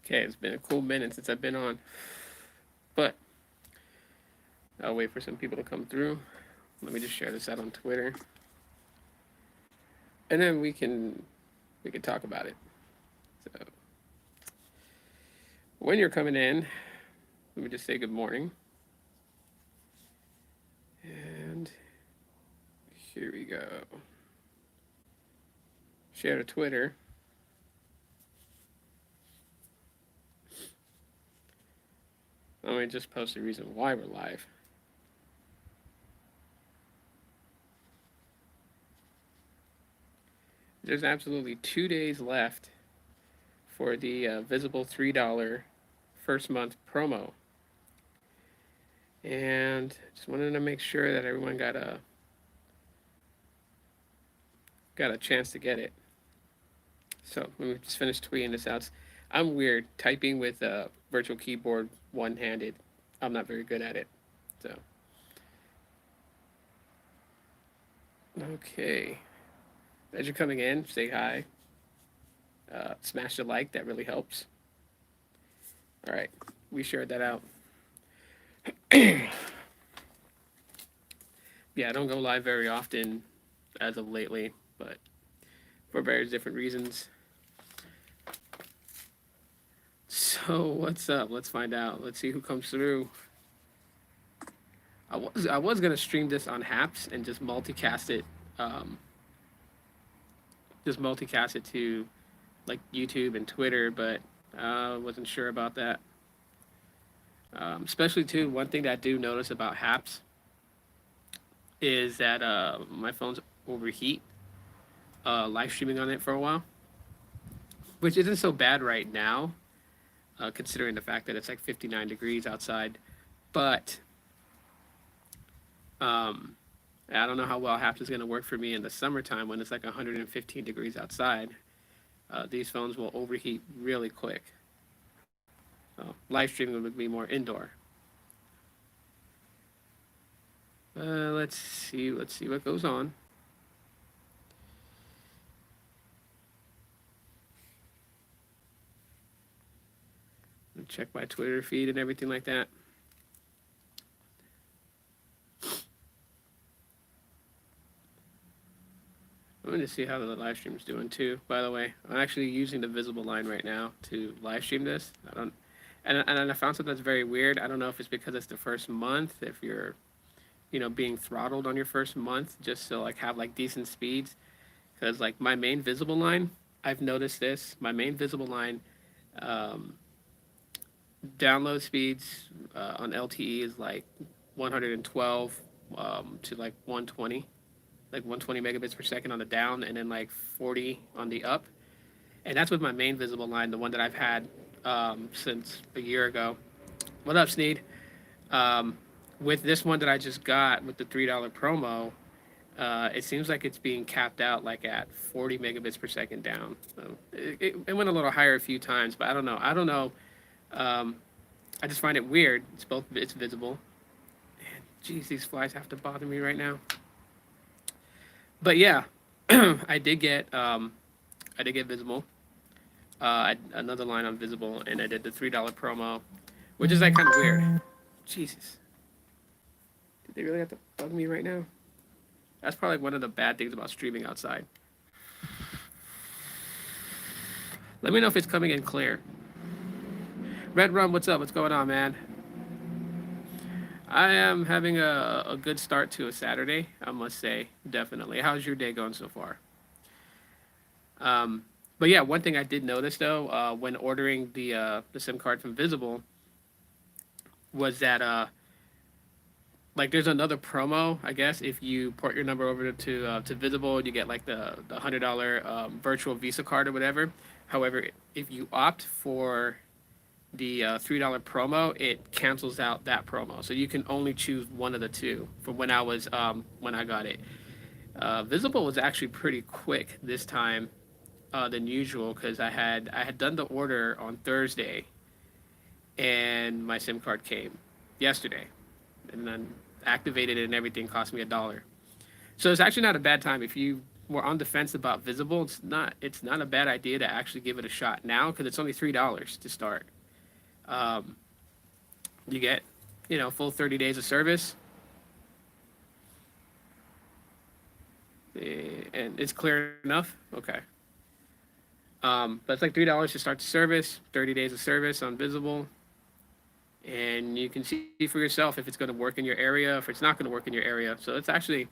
Okay, it's been a cool minute since I've been on, but I'll wait for some people to come through. Let me just share this out on Twitter, and then we can talk about it. So when you're coming in, let me just say good morning, and here we go. Share to Twitter. Let me just post the reason why we're live. There's absolutely 2 days left for the visible $3 first month promo. And just wanted to make sure that everyone got a chance to get it. So let me just finish tweeting this out. I'm weird typing with a virtual keyboard one-handed. I'm not very good at it. So okay, as you're coming in, say hi. Smash the like. That really helps. All right, we shared that out. Yeah, I don't go live very often as of lately, but for various different reasons. So what's up? Let's find out. Let's see who comes through. I was gonna stream this on Haps and um, just multicast it to like YouTube and Twitter, but I wasn't sure about that. Especially too, one thing that I do notice about Haps is that my phone's overheat. Live streaming on it for a while, which isn't so bad right now, considering the fact that it's like 59 degrees outside. But um, I don't know how well Haps is going to work for me in the summertime when it's like 115 degrees outside. These phones will overheat really quick. Live streaming would be more indoor. Let's see what goes on. Check my Twitter feed and everything like that. I'm going to see how the live stream is doing too. By the way, I'm actually using the visible line right now to live stream this. I don't, and I found something that's very weird. I don't know if it's because it's the first month, if you're, being throttled on your first month, just to like have like decent speeds. Because like my main visible line, I've noticed this. My main visible line, um, download speeds on LTE is like 112 to like 120, like 120 megabits per second on the down, and then like 40 on the up. And that's with my main visible line, the one that I've had since a year ago. What up, Sneed? Um, with this one that I just got with the $3 promo, it seems like it's being capped out like at 40 megabits per second down. So it went a little higher a few times, but I don't know. I don't know. Um, I just find it weird. It's visible. And geez, these flies have to bother me right now. But yeah, I did get visible. Another line on visible, and I did the $3 promo, which is like kind of weird. Jesus, did they really have to bug me right now? That's probably one of the bad things about streaming outside. Let me know if it's coming in clear. Red Rum, what's up? What's going on, man? I am having a good start to a Saturday, I must say, definitely. How's your day going so far? Um, but yeah, one thing I did notice though, when ordering the SIM card from Visible, was that like there's another promo, I guess, if you port your number over to Visible, you get like the $100 virtual Visa card or whatever. However, if you opt for the $3 promo, it cancels out that promo, so you can only choose one of the two. From when I got it, Visible was actually pretty quick this time than usual, because I had done the order on Thursday, and my SIM card came yesterday, and then activated it and everything cost me $1. So it's actually not a bad time if you were on the fence about Visible, it's not a bad idea to actually give it a shot now because it's only $3 to start. Um, you get, full 30 days of service, and it's clear enough. Okay. But it's like $3 to start the service, 30 days of service on Visible, and you can see for yourself if it's going to work in your area, if it's not going to work in your area. So it's actually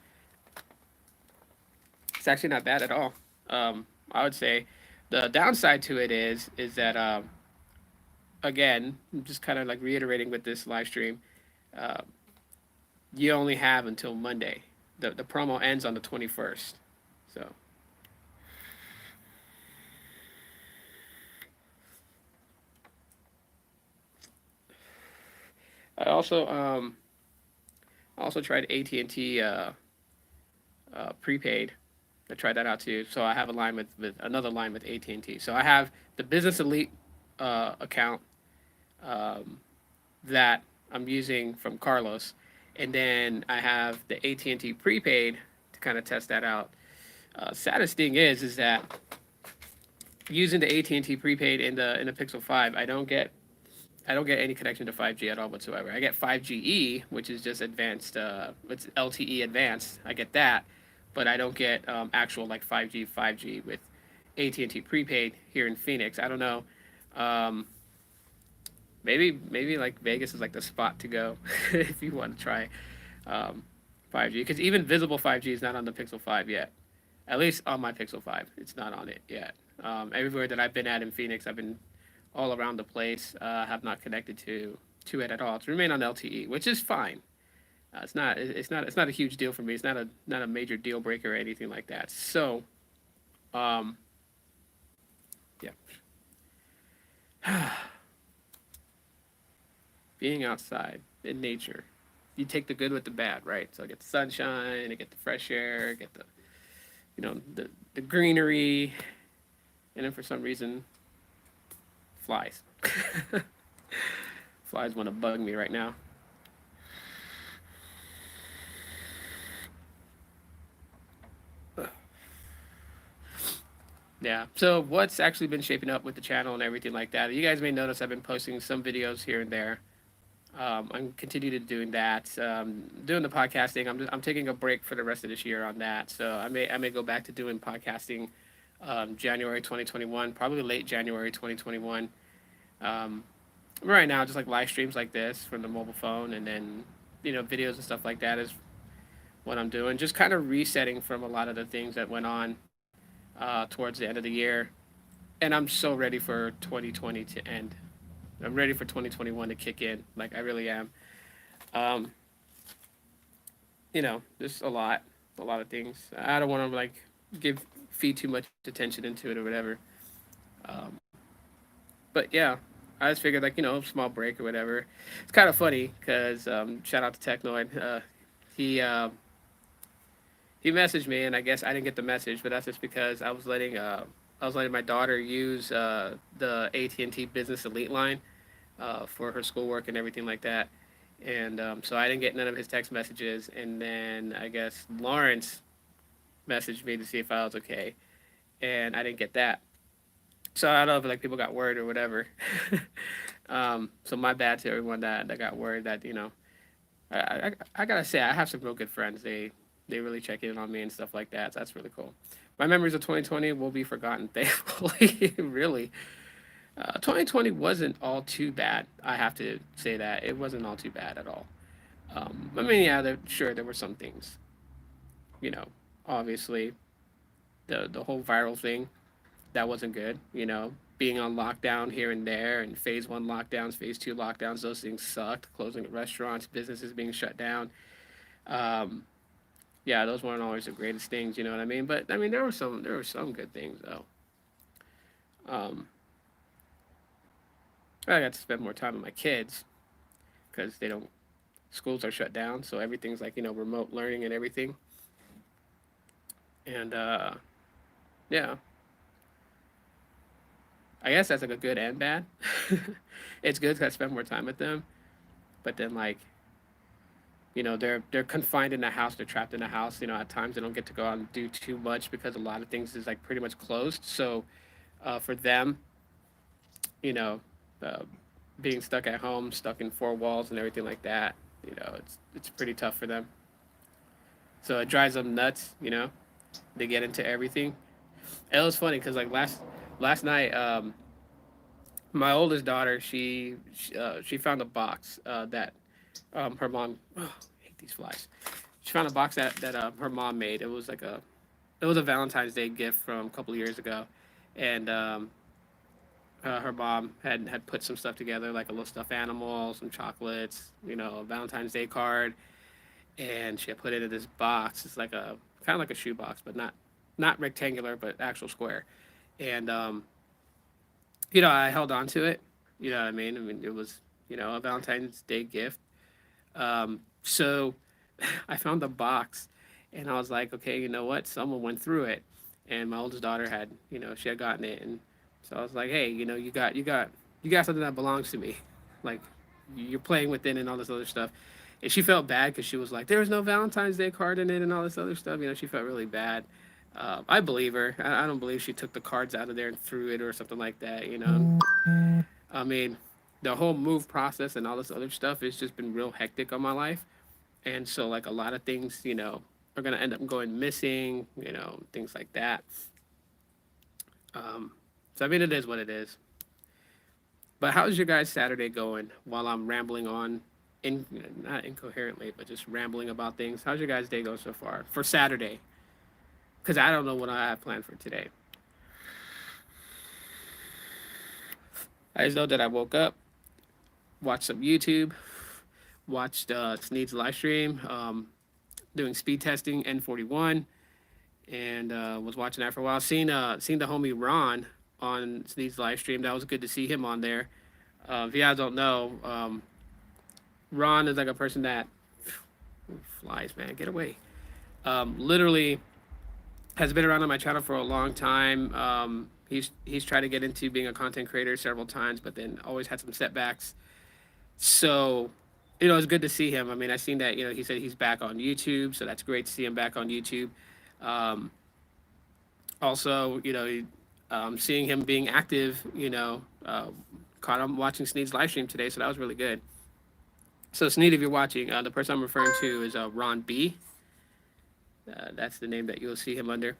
not bad at all. I would say the downside to it is that again, just kind of like reiterating with this live stream, uh, you only have until Monday. The promo ends on the 21st. So I also tried AT&T prepaid. I tried that out too. So I have a line with another line with AT&T. So I have the Business Elite account um, that I'm using from Carlos, and then I have the AT&T prepaid to kind of test that out. Saddest thing is that using the AT&T prepaid in the Pixel 5, I don't get any connection to 5G at all whatsoever. I get 5GE, which is just advanced. It's LTE advanced. I get that, but I don't get actual like 5G with AT&T prepaid here in Phoenix. I don't know. Um, maybe like Vegas is like the spot to go if you want to try um, 5G, because even visible 5G is not on the Pixel 5 yet. At least on my Pixel 5, it's not on it yet. Everywhere that I've been at in Phoenix, I've been all around the place. Have not connected to it at all. It's remain on LTE, which is fine. It's not a huge deal for me. It's not a major deal breaker or anything like that. So, um, yeah, being outside in nature, you take the good with the bad, right? So I get the sunshine, I get the fresh air, I get the greenery, and then for some reason, flies. Flies want to bug me right now. Yeah. So what's actually been shaping up with the channel and everything like that? You guys may notice I've been posting some videos here and there. I'm continuing to doing that. Doing the podcasting. I'm taking a break for the rest of this year on that. So I may go back to doing podcasting January 2021, probably late January 2021. Um, right now, just like live streams like this from the mobile phone, and then videos and stuff like that is what I'm doing. Just kind of resetting from a lot of the things that went on towards the end of the year, and I'm so ready for 2020 to end. I'm ready for 2021 to kick in. Like I really am. Um, there's a lot of things. I don't want to like give feed too much attention into it or whatever. Um, but yeah, I just figured like small break or whatever. It's kind of funny because shout out to Technoid. He he messaged me, and I guess I didn't get the message, but that's just because I was letting my daughter use the AT&T Business Elite line for her schoolwork and everything like that. And so I didn't get none of his text messages. And then I guess Lawrence messaged me to see if I was okay, and I didn't get that. So I don't know if like people got worried or whatever. So my bad to everyone that got worried that I gotta say I have some real good friends. They really check in on me and stuff like that. So that's really cool. My memories of 2020 will be forgotten, thankfully. Really, 2020 wasn't all too bad. I have to say that it wasn't all too bad at all. I mean, yeah, sure there were some things. You know, obviously the whole viral thing that wasn't good. Being on lockdown here and there, and phase 1 lockdowns, phase 2 lockdowns, those things sucked. Closing restaurants, businesses being shut down. Um, yeah, those weren't always the greatest things. You know what I mean? But I mean, there were some good things though. Um, I got to spend more time with my kids because they don't schools are shut down, so everything's like remote learning and everything. And yeah, I guess that's like a good and bad. It's good because I spend more time with them, but then like they're confined in a house, they're trapped in a house. At times they don't get to go out and do too much because a lot of things is like pretty much closed. So for them, you know, uh, being stuck at home, stuck in four walls and everything like that, it's pretty tough for them. So it drives them nuts. They get into everything. And it was funny because like last night, my oldest daughter, she found a box that her mom. Oh, I hate these flies. She found a box that her mom made. It was a Valentine's Day gift from a couple of years ago, and her mom had put some stuff together, like a little stuffed animal, some chocolates, a Valentine's Day card, and she had put it in this box. It's like a kind of like a shoe box, but not rectangular, but actual square. And I held on to it. You know what I mean? I mean, it was a Valentine's Day gift. So I found the box, and I was like, okay, you know what? Someone went through it, and my oldest daughter had, she had gotten it, and so I was like, hey, you got something that belongs to me, like you're playing with it and all this other stuff. And she felt bad because she was like, there was no Valentine's Day card in it and all this other stuff. She felt really bad. I believe her. I don't believe she took the cards out of there and threw it or something like that. I mean, the whole move process and all this other stuff has just been real hectic on my life, and so like a lot of things, are gonna end up going missing, things like that. So I mean, it is what it is. But how's your guys' Saturday going? While I'm rambling on, in not incoherently, but just rambling about things. How's your guys' day go so far for Saturday? Because I don't know what I have planned for today. I just know that I woke up, watched some YouTube, watched Sneed's live stream, doing speed testing N41, and was watching that for a while. Seen the homie Ron on Sneed's live stream. That was good to see him on there. If you guys don't know, Ron is like a person that flies, man, get away. Literally has been around on my channel for a long time. He's tried to get into being a content creator several times, but then always had some setbacks. So, it's good to see him. I mean, I seen that he said he's back on YouTube, so that's great to see him back on YouTube. Um, Also, seeing him being active, caught him watching Sneed's live stream today, so that was really good. So Sneed, if you're watching, the person I'm referring to is Ron B. That's the name that you'll see him under.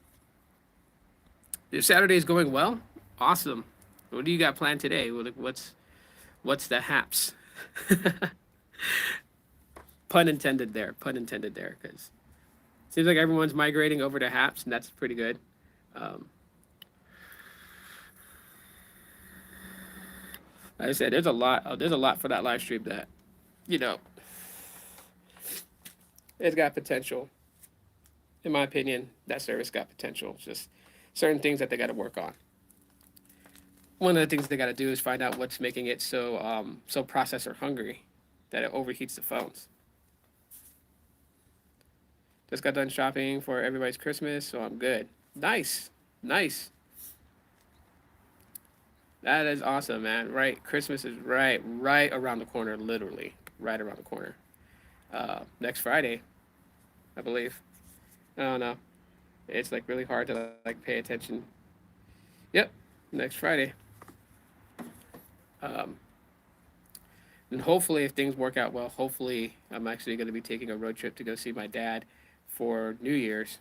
Your Saturday is going well. Awesome. What do you got planned today? What's the haps? Pun intended there. Pun intended there. Because seems like everyone's migrating over to haps, and that's pretty good. Um, like I said, there's a lot. There's a lot for that live stream that, you know, it's got potential. In my opinion, that service got potential. It's just certain things that they got to work on. One of the things they got to do is find out what's making it so processor hungry that it overheats the phones. Just got done shopping for everybody's Christmas, so I'm good. Nice, nice. That is awesome, man. Right, Christmas is right around the corner, literally right around the corner. Next Friday, I believe. I don't know. It's like really hard to like pay attention. Yep, next Friday. Um, and hopefully, if things work out well, hopefully I'm actually going to be taking a road trip to go see my dad for New Year's.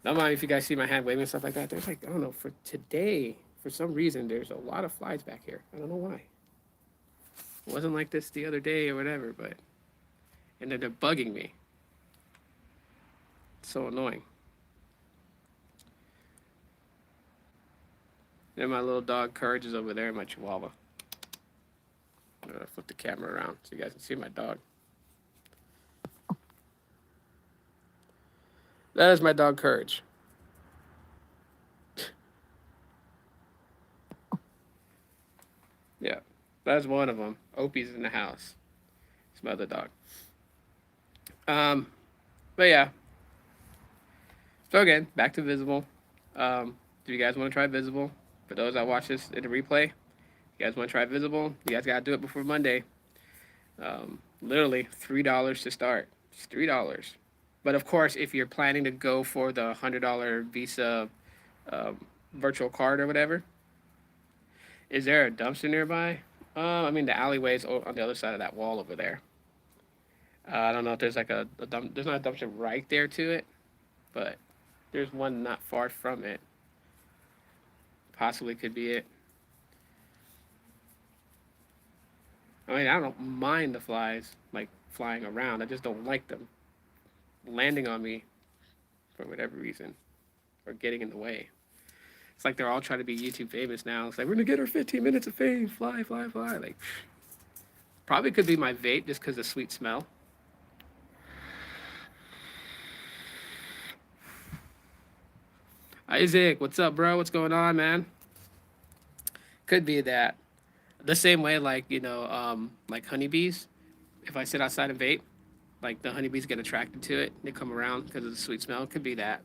Don't mind if you guys see my hand waving and stuff like that. There's like, I don't know, for today, for some reason, there's a lot of flies back here. I don't know why. It wasn't like this the other day or whatever, but, and then they're bugging me. It's so annoying. And my little dog Courage is over there, my chihuahua. I'm gonna flip the camera around so you guys can see my dog. That is my dog Courage. Yeah, that's one of them. Opie's in the house. It's my other dog. But yeah. So again, back to Visible. Do you guys want to try Visible? For those that watch this in the replay, you guys want to try Visible? You guys gotta do it before Monday. Literally $3 to start. It's $3. But of course, if you're planning to go for the $100 Visa virtual card or whatever, is there a dumpster nearby? I mean, the alleyway is on the other side of that wall over there. I don't know if there's like a dump. There's not a dumpster right there to it, but there's one not far from it. Possibly could be it. I mean, I don't mind the flies like flying around. I just don't like them landing on me for whatever reason or getting in the way. It's like they're all trying to be YouTube famous now. It's like we're gonna get our 15 minutes of fame. Fly, fly, fly. Like probably could be my vape just because of the sweet smell. Isaac, what's up, bro? What's going on, man? Could be that. The same way, like like honeybees. If I sit outside and vape, like the honeybees get attracted to it. They come around because of the sweet smell. Could be that.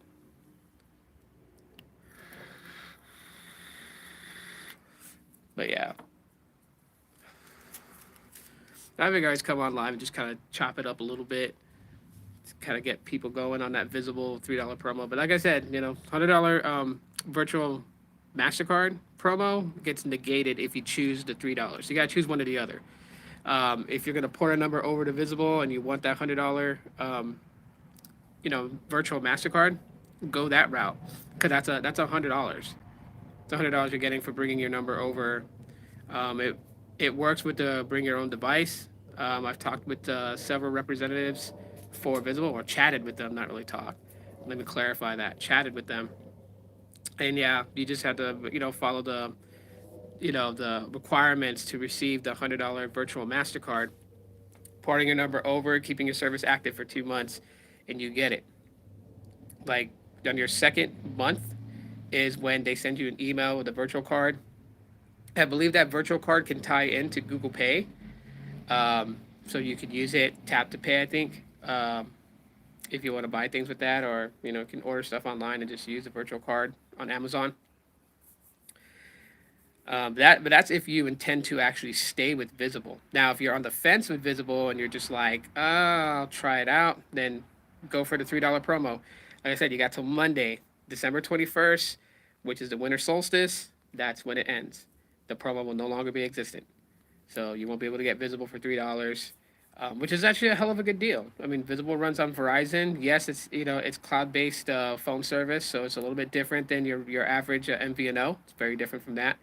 But yeah, I think I always come on live and just kind of chop it up a little bit, kind of get people going on that visible $3 promo. But like I said, $100 virtual Mastercard promo gets negated if you choose the $3. You gotta choose one or the other. If you're gonna port a number over to Visible and you want that $100, virtual Mastercard, go that route because that's $100. It's $100 you're getting for bringing your number over. It works with the bring your own device. I've talked with several representatives for Visible, or chatted with them, not really talked. Let me clarify that. Chatted with them, and yeah, you just have to follow the requirements to receive the $100 virtual Mastercard, porting your number over, keeping your service active for 2 months, and you get it. Like on your second month is when they send you an email with a virtual card. I believe that virtual card can tie into Google Pay, so you could use it tap to pay. I think if you want to buy things with that, or you can order stuff online and just use the virtual card on Amazon. But that's if you intend to actually stay with Visible. Now, if you're on the fence with Visible and you're just like, oh, I'll try it out, then go for the $3 promo. Like I said, you got till Monday, December 21st, which is the winter solstice. That's when it ends. The promo will no longer be existent. So you won't be able to get Visible for $3, which is actually a hell of a good deal. I mean, Visible runs on Verizon. Yes, it's cloud-based phone service, so it's a little bit different than your average MVNO. It's very different from that.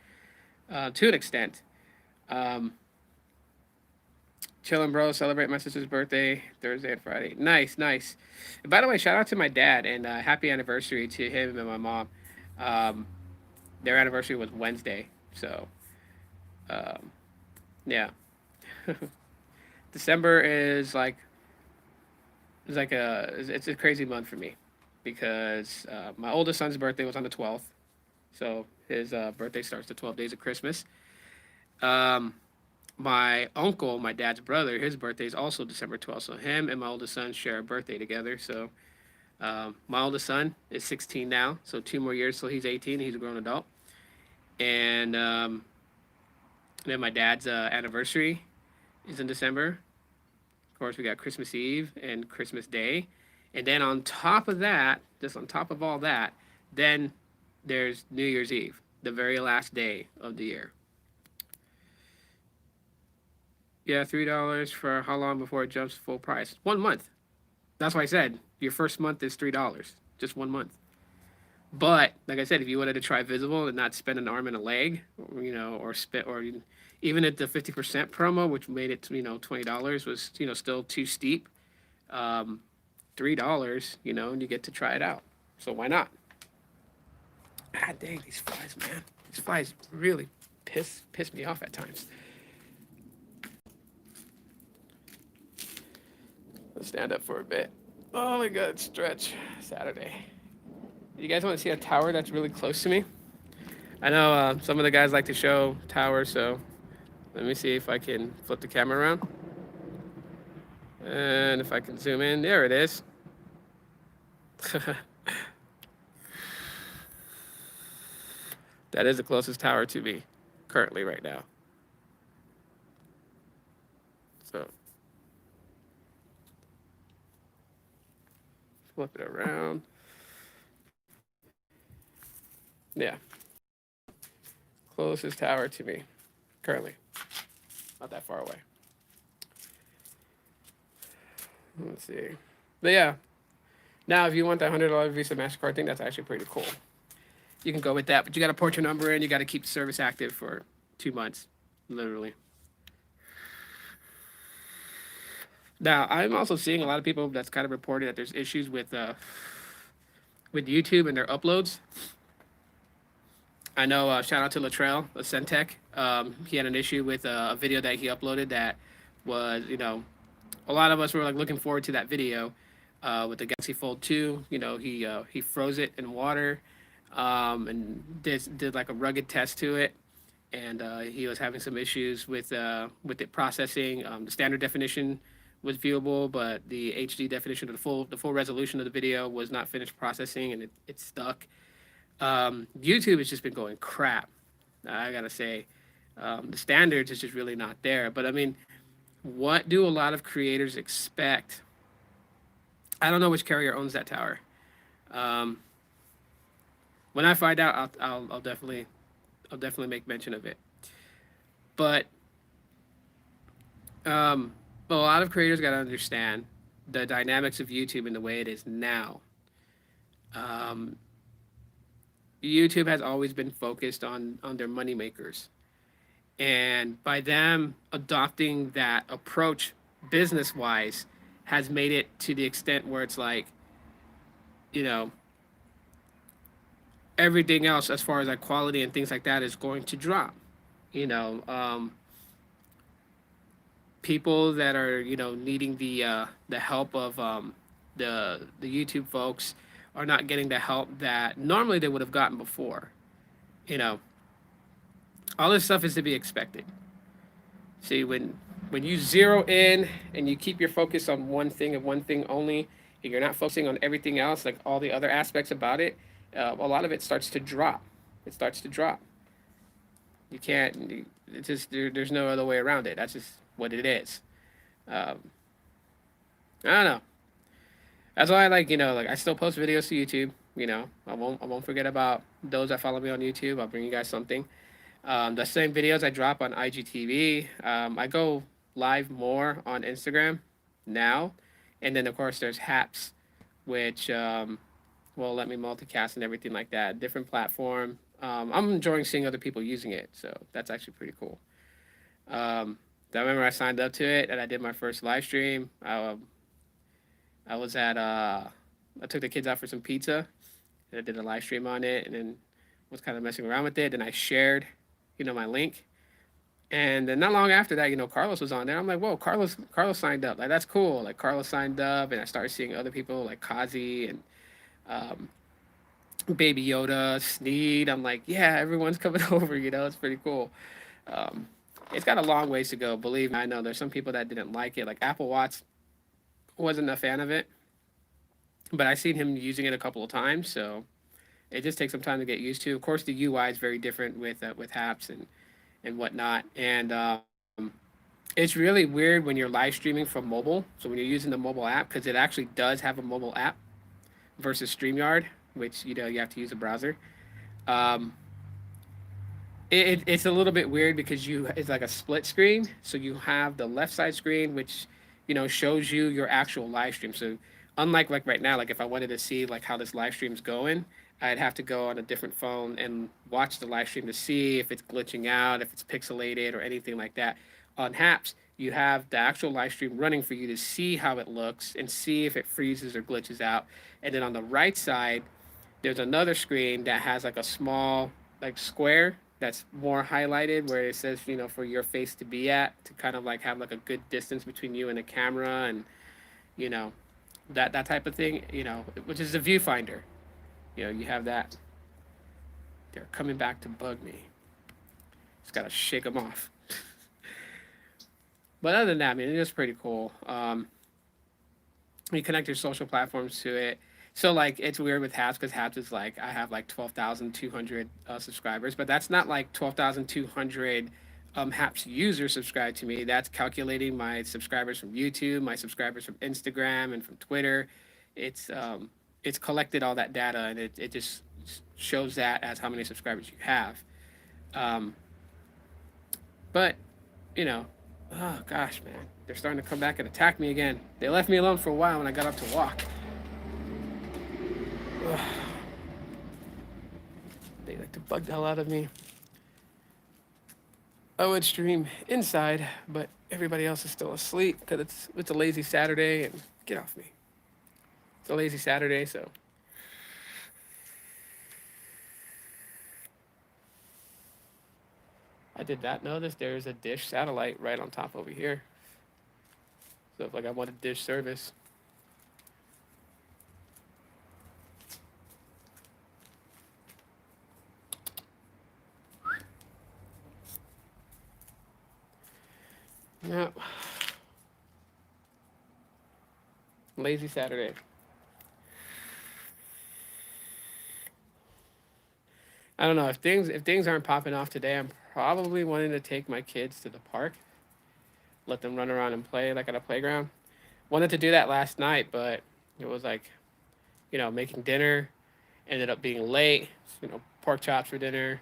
To an extent. Chillin', bro. Celebrate my sister's birthday Thursday and Friday. Nice, nice. And by the way, shout out to my dad and happy anniversary to him and my mom. Their anniversary was Wednesday, so yeah. December is it's a crazy month for me because my oldest son's birthday was on the 12th. So his birthday starts the 12 days of Christmas. My uncle, my dad's brother, his birthday is also December 12th. So him and my oldest son share a birthday together. So my oldest son is 16 now. So 2 more years till he's 18. He's a grown adult. And then my dad's anniversary is in December. Of course, we got Christmas Eve and Christmas Day. And then on top of that, just on top of all that, then there's New Year's Eve, the very last day of the year. Yeah, $3 for how long before it jumps full price? 1 month. That's why I said your first month is $3, just 1 month. But like I said, if you wanted to try Visible and not spend an arm and a leg, or even at the 50% promo, which made it $20 was still too steep. $3, and you get to try it out. So why not? God dang, these flies, man. These flies really piss me off at times. Let's stand up for a bit. Oh my god, stretch. Saturday. You guys want to see a tower that's really close to me? I know some of the guys like to show towers, so let me see if I can flip the camera around. And if I can zoom in, there it is. That is the closest tower to me currently right now. So flip it around. Yeah, closest tower to me currently, not that far away. Let's see. But yeah, now if you want that $100 Visa Mastercard thing, that's actually pretty cool. You can go with that, but you got to port your number in. You got to keep the service active for 2 months, literally. Now, I'm also seeing a lot of people that's kind of reported that there's issues with YouTube and their uploads. I know. Shout out to Latrell, Centec. He had an issue with a video that he uploaded that was, a lot of us were like looking forward to that video with the Galaxy Fold 2. He froze it in water and did like a rugged test to it, and he was having some issues with it processing. The standard definition was viewable, but the HD definition of the full resolution of the video was not finished processing, and it stuck. YouTube has just been going crap. I gotta say, the standards is just really not there. But I mean, what do a lot of creators expect? I don't know which carrier owns that tower. Um, when I find out, I'll definitely make mention of it. But a lot of creators got to understand the dynamics of YouTube and the way it is now. Um, YouTube has always been focused on their money makers, and by them adopting that approach business wise, has made it to the extent where it's like, you know, everything else as far as like quality and things like that is going to drop. You know, people that are needing the help of the YouTube folks are not getting the help that normally they would have gotten before. You know, all this stuff is to be expected. See, when you zero in and you keep your focus on one thing and one thing only, and you're not focusing on everything else, like all the other aspects about it, a lot of it starts to drop. It starts to drop. You can't. It's just there's no other way around it. That's just what it is. Um, I don't know. That's why I like I still post videos to YouTube. I won't forget about those that follow me on YouTube. I'll bring you guys something. The same videos I drop on IGTV. I go live more on Instagram now, and then of course there's Haps, which will let me multicast and everything like that. Different platform. I'm enjoying seeing other people using it, so that's actually pretty cool. I remember I signed up to it and I did my first live stream. I was at I took the kids out for some pizza and I did a live stream on it, and then was kind of messing around with it. Then I shared, my link. And then not long after that, Carlos was on there. I'm like, whoa, Carlos signed up. Like, that's cool. Like, Carlos signed up, and I started seeing other people like Kazi and um, Baby Yoda, Sneed. I'm like, yeah, everyone's coming over. It's pretty cool. Um, it's got a long ways to go. Believe me, I know there's some people that didn't like it. Like Apple Watts wasn't a fan of it, but I seen him using it a couple of times, so it just takes some time to get used to. Of course, the UI is very different with apps and whatnot, and it's really weird when you're live streaming from mobile. So when you're using the mobile app, because it actually does have a mobile app versus StreamYard, which you have to use a browser. Um, it's a little bit weird because it's like a split screen. So you have the left side screen, which shows you your actual live stream. So unlike like right now, like if I wanted to see like how this live stream's going, I'd have to go on a different phone and watch the live stream to see if it's glitching out, if it's pixelated or anything like that. On Haps, you have the actual live stream running for you to see how it looks and see if it freezes or glitches out. And then on the right side, there's another screen that has like a small like square that's more highlighted where it says for your face to be at, to kind of like have like a good distance between you and the camera, and you know that type of thing, which is the viewfinder. You have that. They're coming back to bug me. Just gotta shake them off. But other than that, I mean, it's pretty cool. You connect your social platforms to it. So like it's weird with Haps because Haps is like I have like 12,200 subscribers, but that's not like 12,200 Haps users subscribed to me. That's calculating my subscribers from YouTube, my subscribers from Instagram and from Twitter. it's it's collected all that data, and it just shows that as how many subscribers you have. Um, but you know, oh gosh, man, they're starting to come back and attack me again. They left me alone for a while when I got up to walk. Ugh, they like to bug the hell out of me. I would stream inside, but everybody else is still asleep because it's a lazy Saturday, and get off me. It's a lazy Saturday, so I did not notice there's a dish satellite right on top over here. So if like I wanted dish service, no, lazy Saturday. I don't know if things aren't popping off today. I'm probably wanting to take my kids to the park, let them run around and play like at a playground. Wanted to do that last night, but it was like, making dinner. Ended up being late. Pork chops for dinner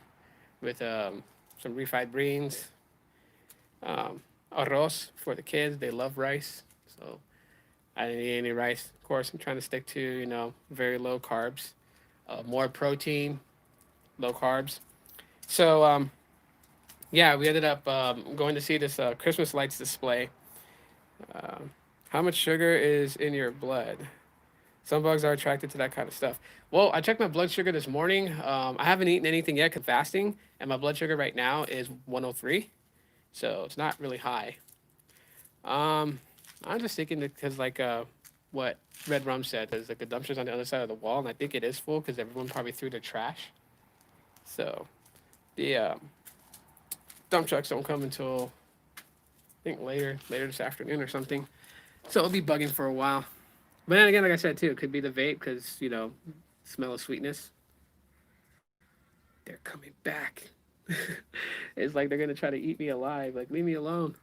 with some refried beans, arroz for the kids. They love rice, so I didn't eat any rice. Of course, I'm trying to stick to very low carbs, more protein, low carbs. So yeah, we ended up going to see this Christmas lights display. Um how much sugar is in your blood? Some bugs are attracted to that kind of stuff. Well, I checked my blood sugar this morning. I haven't eaten anything yet 'cause fasting, and my blood sugar right now is 103, so it's not really high. Um, I'm just thinking because like what Red Rum said, there's like a dumpster's on the other side of the wall, and I think it is full because everyone probably threw their trash. So the dump trucks don't come until I think later this afternoon or something. So it'll be bugging for a while. But then again, like I said too, it could be the vape because smell of sweetness. They're coming back. It's like they're gonna try to eat me alive. Like leave me alone.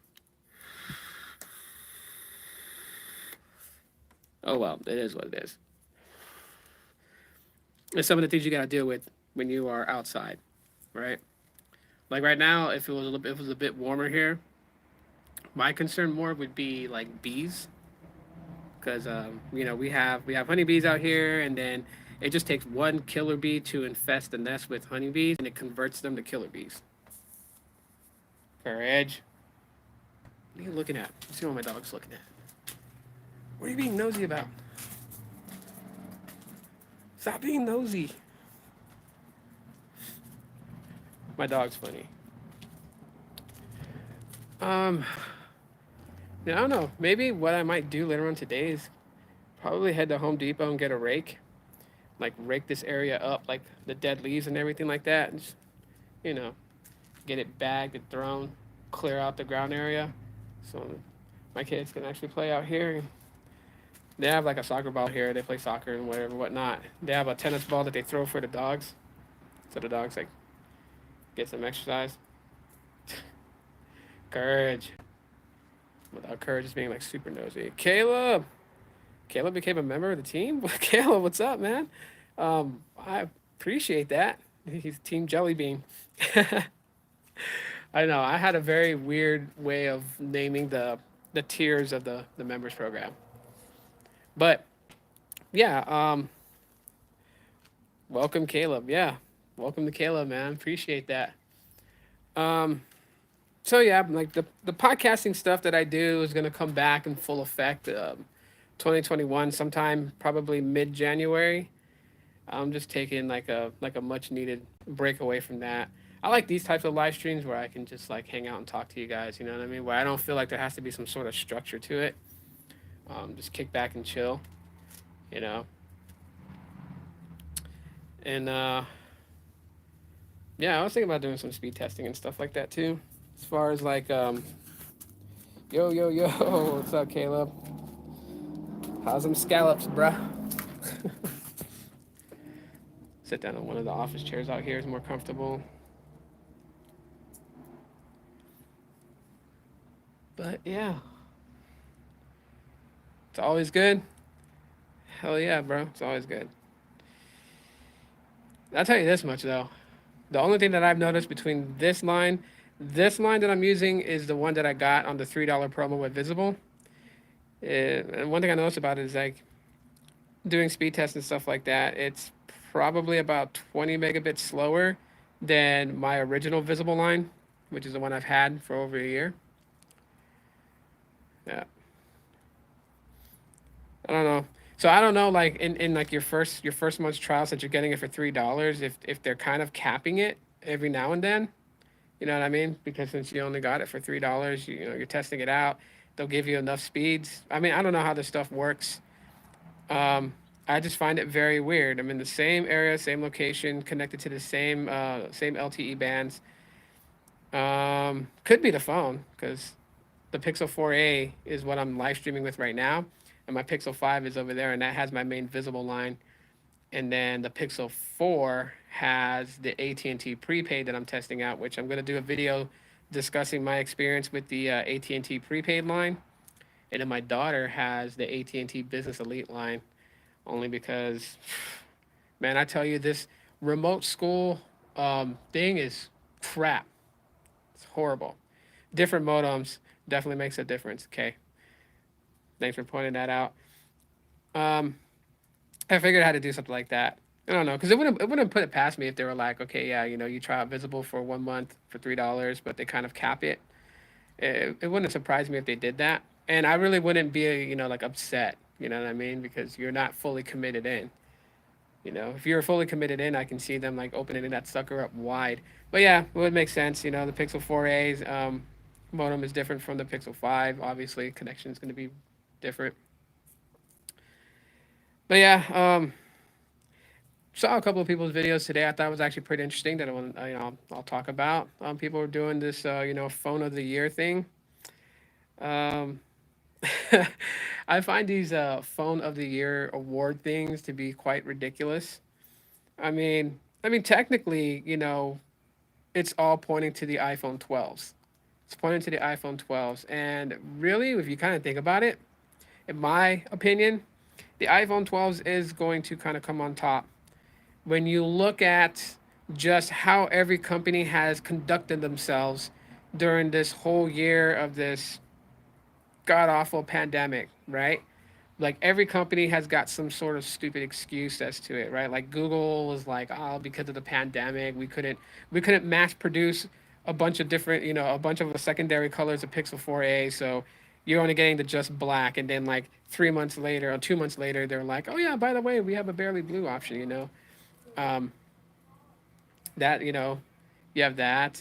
Oh well, it is what it is. It's some of the things you gotta deal with when you are outside, right? Like right now, if it was a bit warmer here, my concern more would be like bees, because we have honeybees out here, and then it just takes one killer bee to infest the nest with honeybees, and it converts them to killer bees. Courage. What are you looking at? Let's see what my dog's looking at. What are you being nosy about? Stop being nosy. My dog's funny. Um, yeah, I don't know. Maybe what I might do later on today is probably head to Home Depot and get a rake, like rake this area up, like the dead leaves and everything like that, and just, you know, get it bagged and thrown, clear out the ground area, so my kids can actually play out here. They have like a soccer ball here. They play soccer and whatever, whatnot. They have a tennis ball that they throw for the dogs, so the dogs like get some exercise. Courage. Without courage, just being like super nosy. Caleb became a member of the team. Caleb, what's up, man? I appreciate that. He's Team Jelly Bean. I know. I had a very weird way of naming the tiers of the members program, but yeah. Welcome, Caleb. Yeah, welcome to Caleb, man. Appreciate that. Um, so yeah, like the podcasting stuff that I do is gonna come back in full effect. 2021, sometime probably mid January. I'm just taking like a much needed break away from that. I like these types of live streams where I can just like hang out and talk to you guys. You know what I mean? Where I don't feel like there has to be some sort of structure to it. Just kick back and chill. You know. And yeah, I was thinking about doing some speed testing and stuff like that too. As far as like yo yo yo, what's up, Caleb? How's them scallops, bruh? Sit down on one of the office chairs out here is more comfortable. But yeah, it's always good Hell yeah, bro. It's always good. I'll tell you this much though. The only thing that I've noticed between this line that I'm using is the one that I got on the $3 promo with Visible. And one thing I noticed about it is like doing speed tests and stuff like that. It's probably about 20 megabits slower than my original Visible line, which is the one I've had for over a year. Yeah, I don't know. So I don't know, like in like your first month's trial, since you're getting it for $3, if they're kind of capping it every now and then. You know what I mean? Because since you only got it for $3, you know you're testing it out. They'll give you enough speeds. I mean, I don't know how this stuff works. Um, I just find it very weird. I'm in the same area, same location, connected to the same LTE bands. Could be the phone because the Pixel 4a is what I'm live streaming with right now, and my Pixel 5 is over there, and that has my main Visible line. And then the Pixel 4 has the AT&T prepaid that I'm testing out, which I'm going to do a video discussing my experience with the AT&T prepaid line. And then my daughter has the AT&T Business Elite line, only because, man, I tell you, this remote school thing is crap. It's horrible. Different modems definitely makes a difference. Okay, thanks for pointing that out. Um, I figured I had to do something like that. I don't know, because it wouldn't put it past me if they were like, okay, yeah, you know, you try out Visible for 1 month for $3, but they kind of cap it. It wouldn't surprise me if they did that, and I really wouldn't be, you know, like upset. You know what I mean? Because you're not fully committed in. You know, if you're fully committed in, I can see them like opening that sucker up wide. But yeah, it would make sense. You know, the Pixel 4a's modem is different from the Pixel 5. Obviously, connection is going to be different. But yeah, saw a couple of people's videos today. I thought it was actually pretty interesting that I want, you know, I'll talk about. People were doing this, you know, phone of the year thing. Um, I find these phone of the year award things to be quite ridiculous. I mean, technically, you know, it's all pointing to the iPhone 12s. It's pointing to the iPhone 12s, and really, if you kind of think about it, in my opinion, the iPhone 12s is going to kind of come on top when you look at just how every company has conducted themselves during this whole year of this god awful pandemic, right? Like every company has got some sort of stupid excuse as to it, right? Like Google was like, oh, because of the pandemic, we couldn't mass produce a bunch of different, you know, a bunch of the secondary colors of Pixel 4a, so you're only getting the just black. And then like 3 months later or 2 months later, they're like, oh yeah, by the way, we have a barely blue option, you know. Um, that you know, you have that.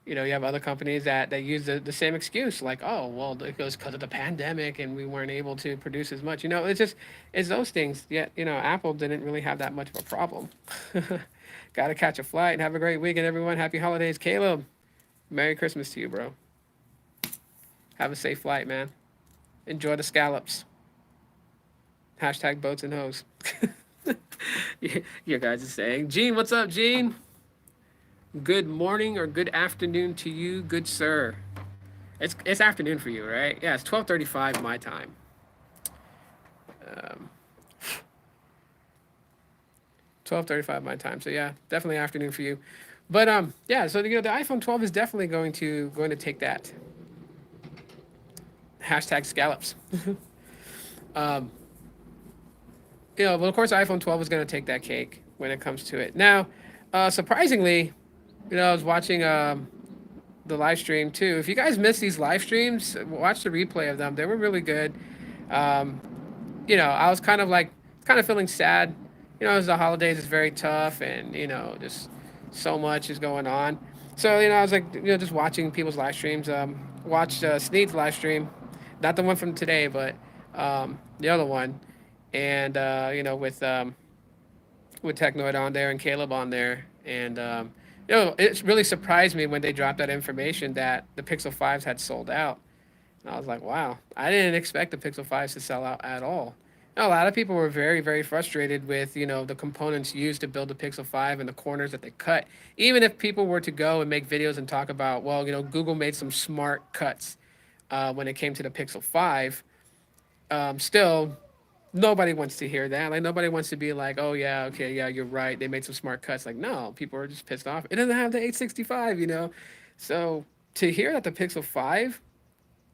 You know, you have other companies that use the same excuse, like, oh, well, it goes because of the pandemic and we weren't able to produce as much. You know, it's those things. Yet, you know, Apple didn't really have that much of a problem. Got to catch a flight and have a great weekend, everyone. Happy holidays, Caleb. Merry Christmas to you, bro. Have a safe flight, man. Enjoy the scallops. Hashtag boats and hoes. You guys are saying, Gene, what's up, Gene? Good morning or good afternoon to you, good sir. It's afternoon for you, right? Yeah, it's 12:35 my time. Um, 12:35 my time. So yeah, definitely afternoon for you. But yeah. So you know, the iPhone 12 is definitely going to take that. Hashtag scallops. um, you know, well, of course, the iPhone 12 is going to take that cake when it comes to it. Now, surprisingly, you know, I was watching the live stream too. If you guys miss these live streams, watch the replay of them. They were really good. Um, you know, I was kind of feeling sad. You know, as the holidays is very tough, and you know, just so much is going on. So you know, I was like, you know, just watching people's live streams. Watched Sneed's live stream, not the one from today, but the other one, and you know, with Technoid on there and Caleb on there, and you know, it really surprised me when they dropped that information that the Pixel 5s had sold out. And I was like, wow, I didn't expect the Pixel 5s to sell out at all. You know, a lot of people were very, very frustrated with, you know, the components used to build the Pixel 5 and the corners that they cut. Even if people were to go and make videos and talk about, well, you know, Google made some smart cuts when it came to the Pixel 5, still, Nobody wants to hear that. Like nobody wants to be like, oh yeah, okay, yeah, you're right. They made some smart cuts. Like no, people are just pissed off. It doesn't have the 865, you know. So to hear that the Pixel 5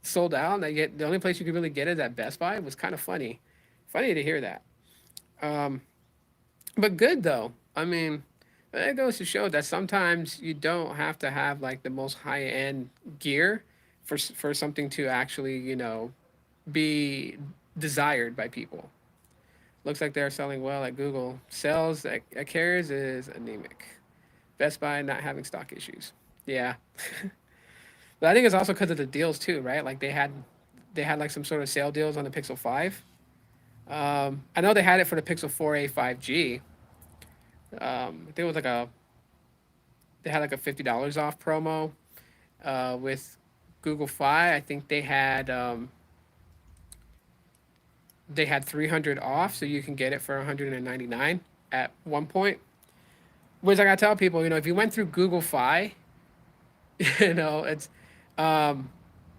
sold out and that yet the only place you could really get it at Best Buy was kind of funny. Funny to hear that. Um, but good though. I mean, it goes to show that sometimes you don't have to have like the most high end gear for something to actually be desired by people. Looks like they're selling well at Google. Sales at carriers is anemic. Best Buy not having stock issues. Yeah, but I think it's also because of the deals too, right? Like they had like some sort of sale deals on the Pixel 5. I know they had it for the Pixel 4a 5G. I think it was like they had like a $50 off promo with Google Fi. I think they had 300 off, so you can get it for 199 at one point. Which I gotta tell people, if you went through Google Fi, it's um,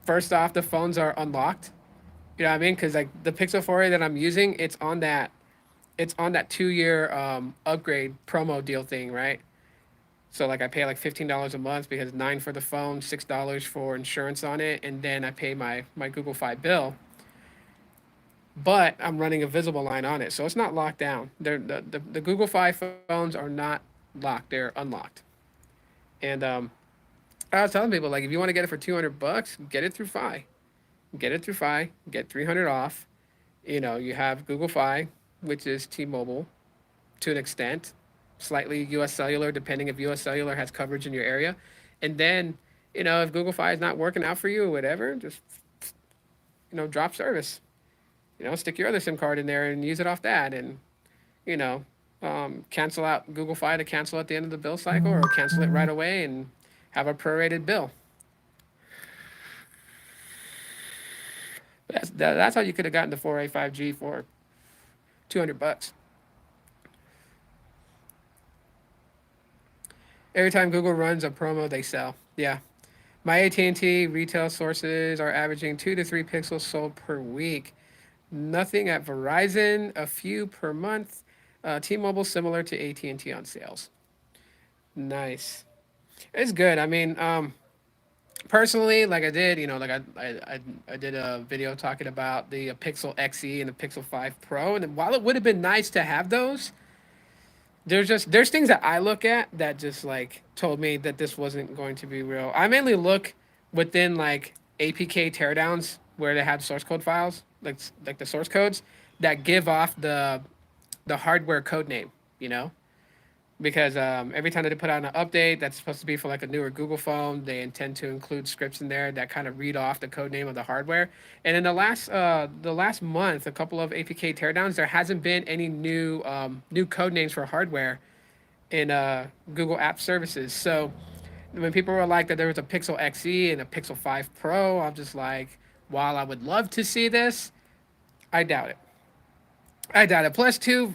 first off the phones are unlocked. You know what I mean? Because like the Pixel 4a that I'm using, it's on that 2 year upgrade promo deal thing, right? So like I pay like $15 a month because nine for the phone, $6 for insurance on it, and then I pay my Google Fi bill. But I'm running a visible line on it, so it's not locked down. The Google Fi phones are not locked; they're unlocked. And I was telling people like if you want to get it for $200, get it through Fi. Get it through Fi. Get 300 off. You have Google Fi, which is T-Mobile, to an extent, slightly U.S. Cellular, depending if U.S. Cellular has coverage in your area. And then, if Google Fi is not working out for you or whatever, just, drop service. Stick your other SIM card in there and use it off that. And, you know, cancel out Google Fi to cancel at the end of the bill cycle or cancel it right away and have a prorated bill. That's how you could have gotten the 4A 5G for $200. Every time Google runs a promo, they sell. Yeah. My AT&T retail sources are averaging 2 to 3 pixels sold per week. Nothing at Verizon, a few per month. T-Mobile similar to AT&T on sales. Nice. It's good. I mean, personally, like I did, I did a video talking about the Pixel XE and the Pixel 5 Pro, and while it would have been nice to have those, there's things that I look at that just like told me that this wasn't going to be real. I mainly look within like APK teardowns where they have source code files, like the source codes that give off the hardware code name, you know? Because every time that they put out an update that's supposed to be for like a newer Google phone, they intend to include scripts in there that kind of read off the code name of the hardware. And in the last month, a couple of APK teardowns, there hasn't been any new code names for hardware in Google App Services. So when people were like that there was a Pixel XE and a Pixel 5 Pro, I'm just like, while I would love to see this, I doubt it. I doubt it. Plus, too,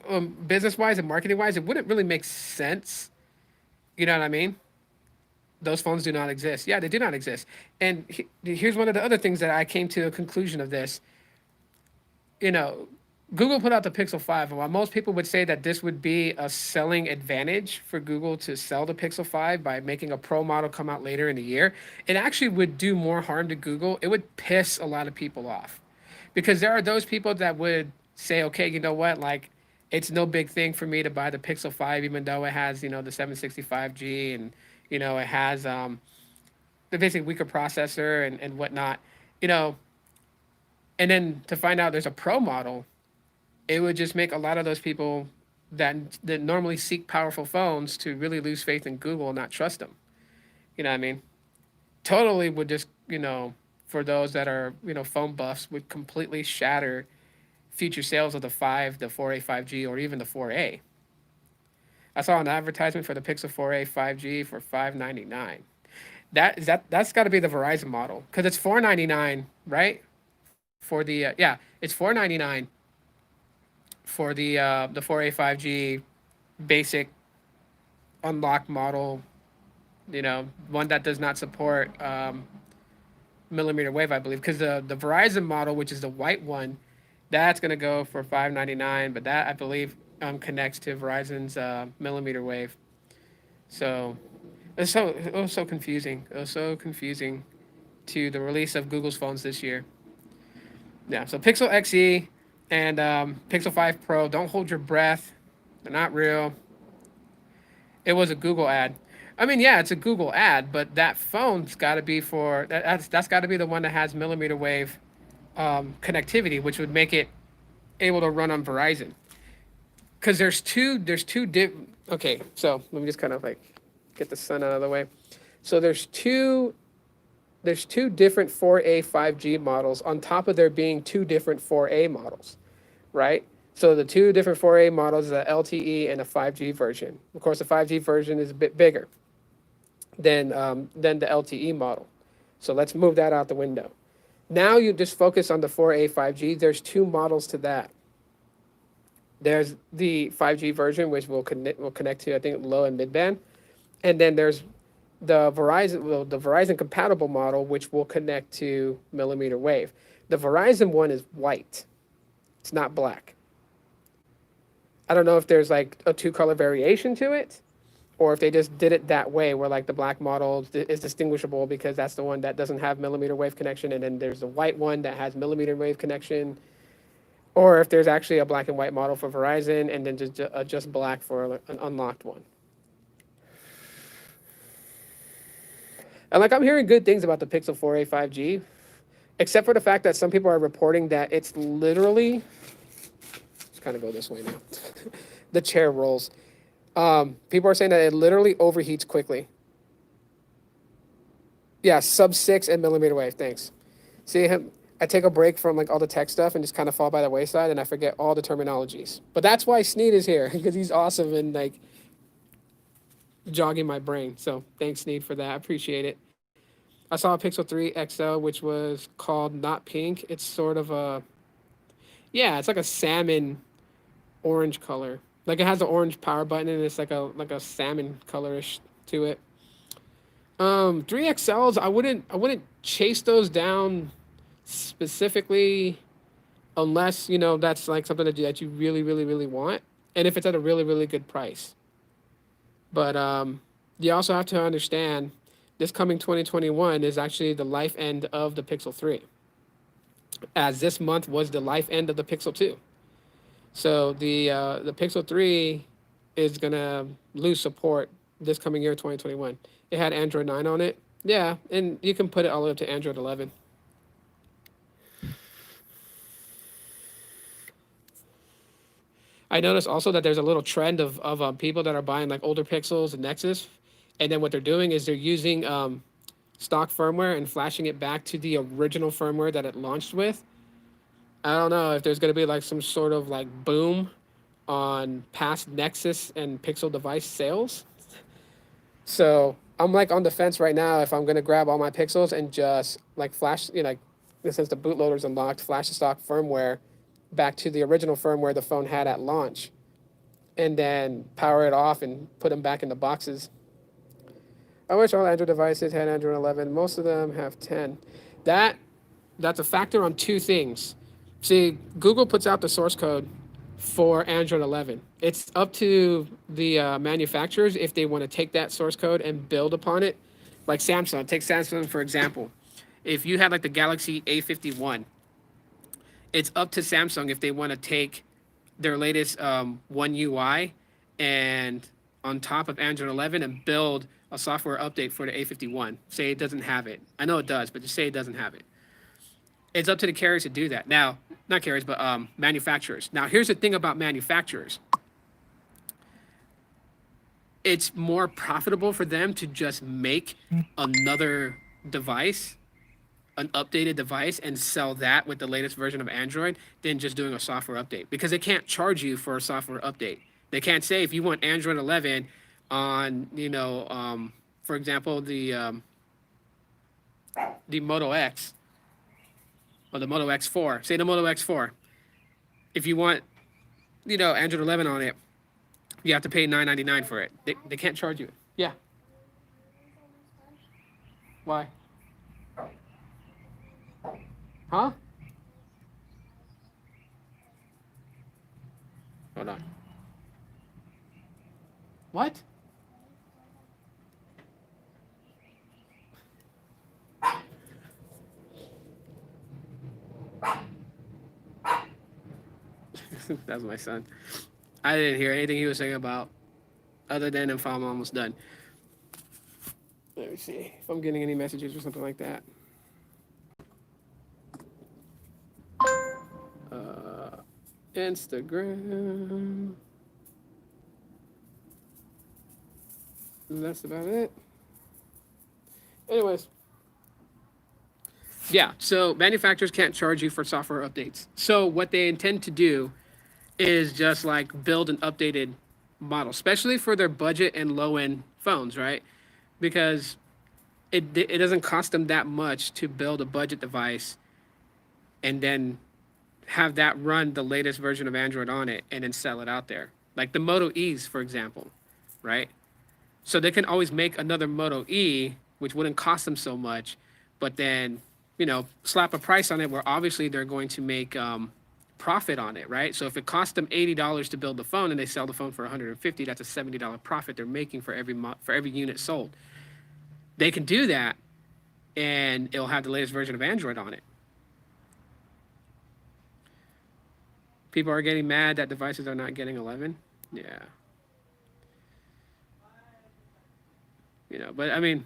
business wise and marketing wise, it wouldn't really make sense. You know what I mean? Those phones do not exist. Yeah, they do not exist. And here's one of the other things that I came to a conclusion of this. You know, Google put out the Pixel 5, and while most people would say that this would be a selling advantage for Google to sell the Pixel 5 by making a Pro model come out later in the year, it actually would do more harm to Google. It would piss a lot of people off because there are those people that would say, okay, you know what, like it's no big thing for me to buy the Pixel 5, even though it has, the 765G and, it has the basic weaker processor and whatnot, you know, and then to find out there's a Pro model, it would just make a lot of those people that normally seek powerful phones to really lose faith in Google and not trust them. You know what I mean? Totally would just, for those that are, phone buffs, would completely shatter future sales of the 5, the 4A 5G, or even the 4A. I saw an advertisement for the Pixel 4A 5G for $599. That's got to be the Verizon model because it's $499, right? For the yeah, it's $499 for the 4A 5G basic unlocked model. One that does not support millimeter wave, I believe, because the Verizon model, which is the white one, That's gonna go for $599, but that I believe connects to Verizon's millimeter wave. So it was so confusing. It was so confusing to the release of Google's phones this year. Yeah, so Pixel XE and Pixel 5 Pro. Don't hold your breath. They're not real. It was a Google ad. I mean, yeah, it's a Google ad, but that phone's got to be for that's got to be the one that has millimeter wave connectivity, which would make it able to run on Verizon. Because okay, so let me just kind of like get the sun out of the way. So there's two different 4A 5G models on top of there being two different 4A models, right? So the two different 4A models is the LTE and a 5G version. Of course, the 5G version is a bit bigger than the LTE model. So let's move that out the window. Now you just focus on the 4A 5G. There's two models to that. There's the 5G version, which will connect to, I think, low and mid band, and then there's the Verizon compatible model, which will connect to millimeter wave. The Verizon one is white; it's not black. I don't know if there's like a two-color variation to it, or if they just did it that way, where like the black model is distinguishable because that's the one that doesn't have millimeter wave connection, and then there's the white one that has millimeter wave connection. Or if there's actually a black and white model for Verizon, and then just black for an unlocked one. And like I'm hearing good things about the Pixel 4a 5G, except for the fact that some people are reporting that it's literally, let's kind of go this way now. The chair rolls. People are saying that it literally overheats quickly. Yeah, sub 6 and millimeter wave. Thanks. See, I take a break from like all the tech stuff and just kind of fall by the wayside, and I forget all the terminologies. But that's why Sneed is here, because he's awesome and like jogging my brain. So thanks, Sneed, for that. I appreciate it. I saw a Pixel 3 XL, which was called Not Pink. It's sort of a, yeah, it's like a salmon orange color. Like it has the orange power button, and it's like a salmon colorish to it. 3XLs, I wouldn't chase those down specifically unless, that's like something that you really, really, really want. And if it's at a really, really good price. But you also have to understand this coming 2021 is actually the life end of the Pixel 3. As this month was the life end of the Pixel 2. So the Pixel 3 is gonna lose support this coming year, 2021. It had Android 9 on it. Yeah, and you can put it all the way up to Android 11. I noticed also that there's a little trend of people that are buying like older Pixels and Nexus, and then what they're doing is they're using stock firmware and flashing it back to the original firmware that it launched with. I don't know if there's going to be like some sort of like boom on past Nexus and Pixel device sales. So I'm like on the fence right now if I'm going to grab all my Pixels and just like flash, like since the bootloader's unlocked, flash the stock firmware back to the original firmware the phone had at launch, and then power it off and put them back in the boxes. I wish all Android devices had Android 11. Most of them have 10. That's a factor on two things. See, Google puts out the source code for Android 11. It's up to the manufacturers if they want to take that source code and build upon it. Like Samsung, take Samsung for example. If you had like the Galaxy A51, it's up to Samsung if they want to take their latest One UI and on top of Android 11 and build a software update for the A51. Say it doesn't have it. I know it does, but just say it doesn't have it. It's up to the carriers to do that. Now, not carriers, but manufacturers. Now, here's the thing about manufacturers. It's more profitable for them to just make another device, an updated device, and sell that with the latest version of Android than just doing a software update, because they can't charge you for a software update. They can't say if you want Android 11 on, for example, the Moto X or the Moto X4. Say the Moto X4. If you want, Android 11 on it, you have to pay $9.99 for it. They can't charge you. Yeah. Why? Huh? What? That's my son. I didn't hear anything he was saying about other than if I'm almost done. Let me see if I'm getting any messages or something like that. Instagram. That's about it. Anyways. Yeah, so manufacturers can't charge you for software updates. So what they intend to do is just like build an updated model, especially for their budget and low end phones, right? Because it doesn't cost them that much to build a budget device and then have that run the latest version of Android on it and then sell it out there. Like the Moto E's, for example, right? So they can always make another Moto E, which wouldn't cost them so much, but then, slap a price on it where obviously they're going to make profit on it, right? So if it costs them $80 to build the phone and they sell the phone for $150, that's a $70 profit they're making for every unit sold. They can do that, and it'll have the latest version of Android on it. People are getting mad that devices are not getting 11. Yeah. But I mean,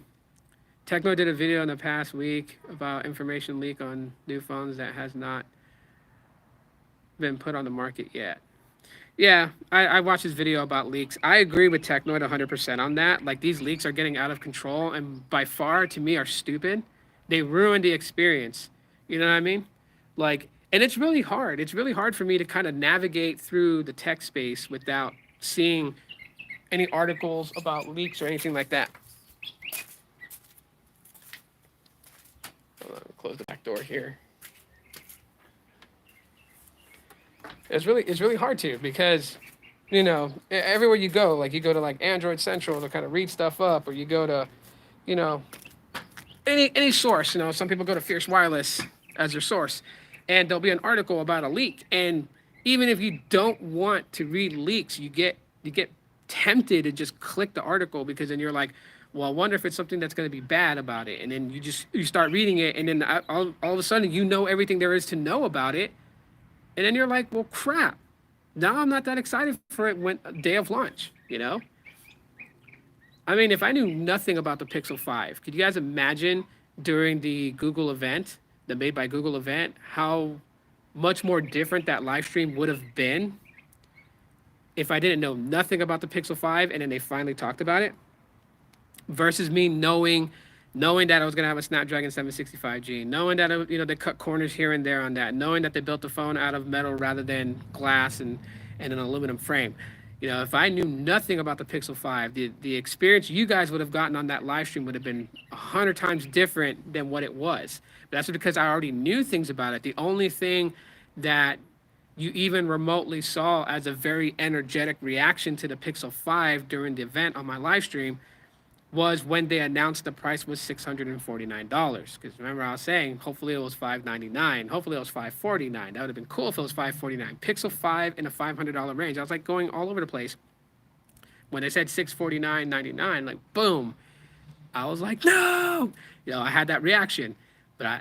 Techno did a video in the past week about information leak on new phones that has not been put on the market yet. Yeah, I watched this video about leaks. I agree with Technoid 100% on that. Like, these leaks are getting out of control and by far, to me, are stupid. They ruin the experience. You know what I mean? Like, and it's really hard. It's really hard for me to kind of navigate through the tech space without seeing any articles about leaks or anything like that. Hold on, close the back door here. It's really hard to, because everywhere you go, like you go to like Android Central to kind of read stuff up, or you go to any source. Some people go to Fierce Wireless as their source, and there'll be an article about a leak, and even if you don't want to read leaks, you get tempted to just click the article, because then you're like, well, I wonder if it's something that's going to be bad about it, and then you start reading it, and then all of a sudden everything there is to know about it. And then you're like, well, crap. Now I'm not that excited for it when day of launch, I mean, if I knew nothing about the Pixel 5, could you guys imagine during the Google event, the Made by Google event, how much more different that live stream would have been if I didn't know nothing about the Pixel 5 and then they finally talked about it, versus me knowing that I was going to have a Snapdragon 765G, knowing that, they cut corners here and there on that, knowing that they built the phone out of metal rather than glass and an aluminum frame. If I knew nothing about the Pixel 5, the experience you guys would have gotten on that live stream would have been 100 times different than what it was. But that's because I already knew things about it. The only thing that you even remotely saw as a very energetic reaction to the Pixel 5 during the event on my live stream was when they announced the price was $649. Because remember, I was saying, hopefully it was $599. Hopefully it was $549. That would have been cool if it was $549. Pixel 5 in a $500 range. I was like going all over the place. When they said $649.99, like boom, I was like, no! I had that reaction. But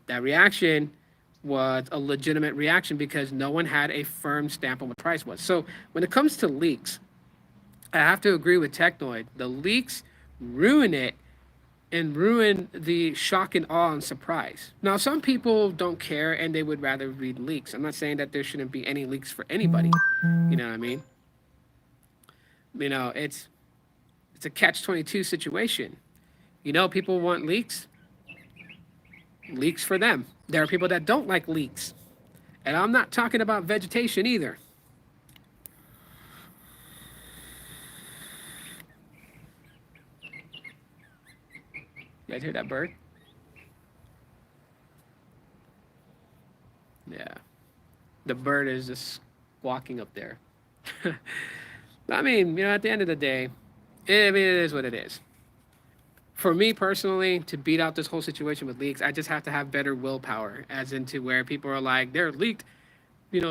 that reaction was a legitimate reaction because no one had a firm stamp on what the price was. So when it comes to leaks, I have to agree with Technoid. The leaks ruin it and ruin the shock and awe and surprise. Now, some people don't care and they would rather read leaks. I'm not saying that there shouldn't be any leaks for anybody. You know what I mean? It's a catch-22 situation. People want leaks. Leaks for them. There are people that don't like leaks. And I'm not talking about vegetation either. You guys hear that bird? Yeah. The bird is just walking up there. I mean, at the end of the day, it is what it is. For me personally, to beat out this whole situation with leaks, I just have to have better willpower, as into where people are like, they're leaked,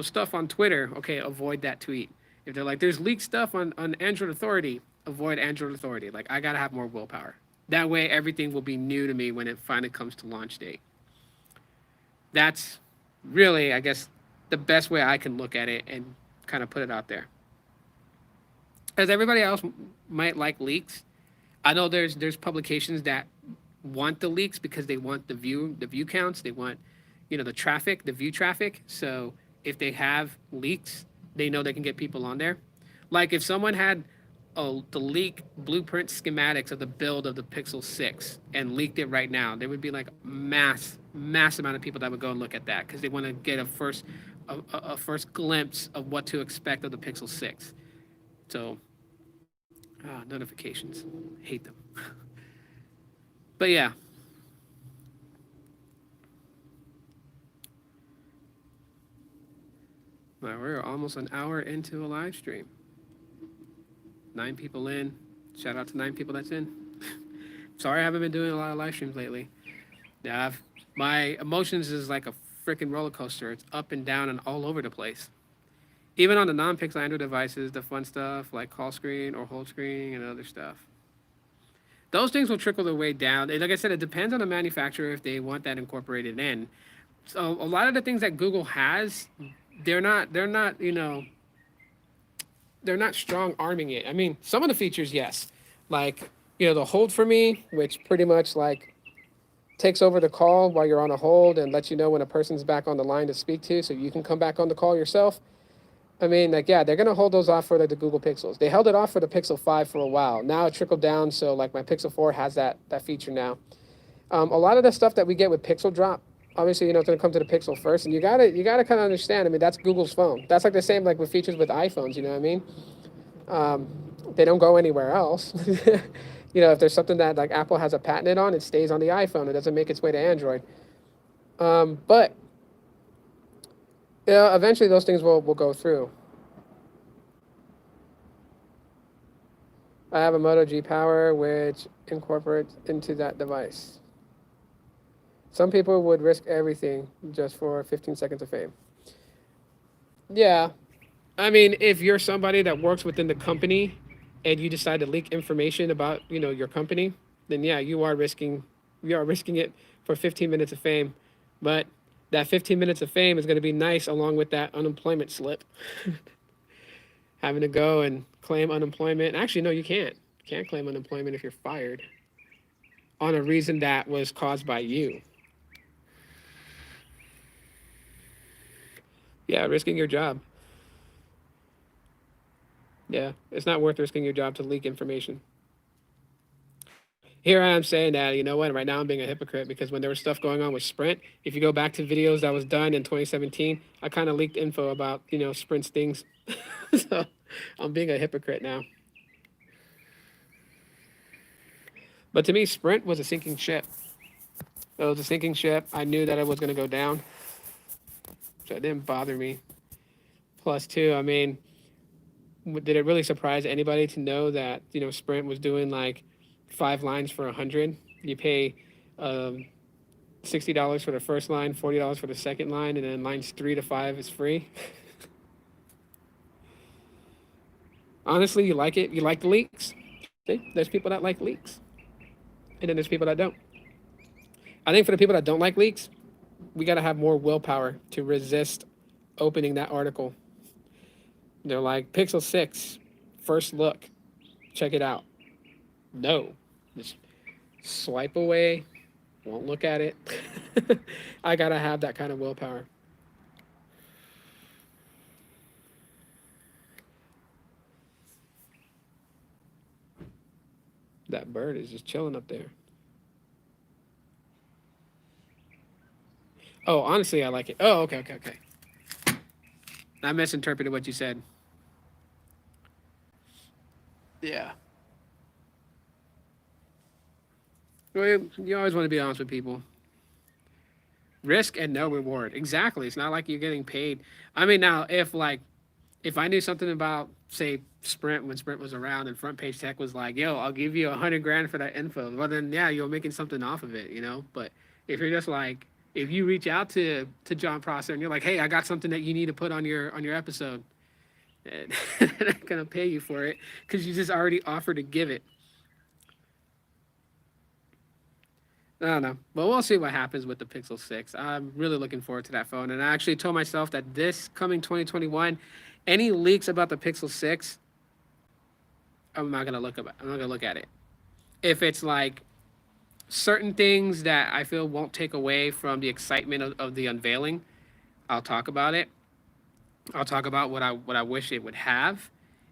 stuff on Twitter. Okay, avoid that tweet. If they're like, there's leaked stuff on Android Authority, avoid Android authority. Like I gotta have more willpower. That way, everything will be new to me when it finally comes to launch date. That's really, I guess, the best way I can look at it and kind of put it out there. As everybody else might like leaks, I know there's publications that want the leaks because they want the view counts, they want the traffic, the view traffic. So if they have leaks, they know they can get people on there. Like if someone had the leak blueprint schematics of the build of the Pixel 6 and leaked it right now, there would be like mass amount of people that would go and look at that because they want to get a first glimpse of what to expect of the Pixel 6. So notifications, hate them. But yeah, well, we're almost an hour into a live stream. 9 people in. Shout out to 9 people that's in. Sorry, I haven't been doing a lot of live streams lately. Yeah, my emotions is like a freaking roller coaster. It's up and down and all over the place. Even on the non-Pixel Android devices, the fun stuff like call screen or hold screen and other stuff. Those things will trickle their way down. And like I said, it depends on the manufacturer if they want that incorporated in. So a lot of the things that Google has, they're not they're not strong arming it. I mean, some of the features, yes, like the hold for me, which pretty much like takes over the call while you're on a hold and lets you know when a person's back on the line to speak to, so you can come back on the call yourself. I mean, like, yeah, they're gonna hold those off for like the Google Pixels. They held it off for the Pixel 5 for a while. Now it trickled down, so like my Pixel 4 has that feature now. A lot of the stuff that we get with Pixel Drop, obviously, it's gonna come to the Pixel first, and you gotta kind of understand. I mean, that's Google's phone. That's like the same like with features with iPhones. You know what I mean? They don't go anywhere else. If there's something that like Apple has a patent on, it stays on the iPhone. It doesn't make its way to Android. But eventually those things will go through. I have a Moto G Power which incorporates into that device. Some people would risk everything just for 15 seconds of fame. Yeah. I mean, if you're somebody that works within the company and you decide to leak information about, your company, then yeah, you are risking it for 15 minutes of fame. But that 15 minutes of fame is going to be nice along with that unemployment slip. Having to go and claim unemployment. Actually, no, you can't. You can't claim unemployment if you're fired on a reason that was caused by you. Yeah, risking your job. Yeah, it's not worth risking your job to leak information. Here I am saying that, you know what, right now I'm being a hypocrite because when there was stuff going on with Sprint, if you go back to videos that was done in 2017, I kind of leaked info about, Sprint's things. So I'm being a hypocrite now. But to me, Sprint was a sinking ship. It was a sinking ship. I knew that it was going to go down. So it didn't bother me. Plus, two, I mean, did it really surprise anybody to know that, Sprint was doing like 5 lines for 100? You pay $60 for the first line, $40 for the second line, and then lines 3 to 5 is free. Honestly, you like it? You like the leaks? See? There's people that like leaks. And then there's people that don't. I think for the people that don't like leaks, we got to have more willpower to resist opening that article. They're like, Pixel 6, first look, check it out. No, just swipe away, won't look at it. I got to have that kind of willpower. That bird is just chilling up there. Oh, honestly, I like it. Oh, okay. I misinterpreted what you said. Yeah. Well, you always want to be honest with people. Risk and no reward. Exactly. It's not like you're getting paid. I mean, now, if I knew something about, say, Sprint when Sprint was around and Front Page Tech was like, yo, I'll give you $100,000 for that info. Well, then, yeah, you're making something off of it, But if you're just like, if you reach out to John Prosser and you're like, hey, I got something that you need to put on your episode, And they're not gonna pay you for it because you just already offered to give it. I don't know, but we'll see what happens with the Pixel 6. I'm really looking forward to that phone, and I actually told myself that this coming 2021, any leaks about the Pixel 6, I'm not gonna look at it. If it's like certain things that I feel won't take away from the excitement of the unveiling, I'll talk about it. I'll talk about what I wish it would have,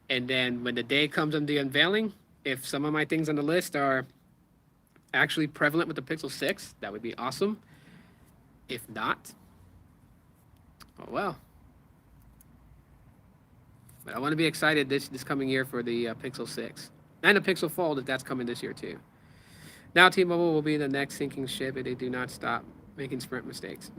and then when the day comes of the unveiling, if some of my things on the list are actually prevalent with the Pixel 6, that would be awesome. If not, oh well. But I want to be excited this coming year for the Pixel 6 and the Pixel Fold if that's coming this year too. Now T-Mobile will be the next sinking ship if they do not stop making Sprint mistakes.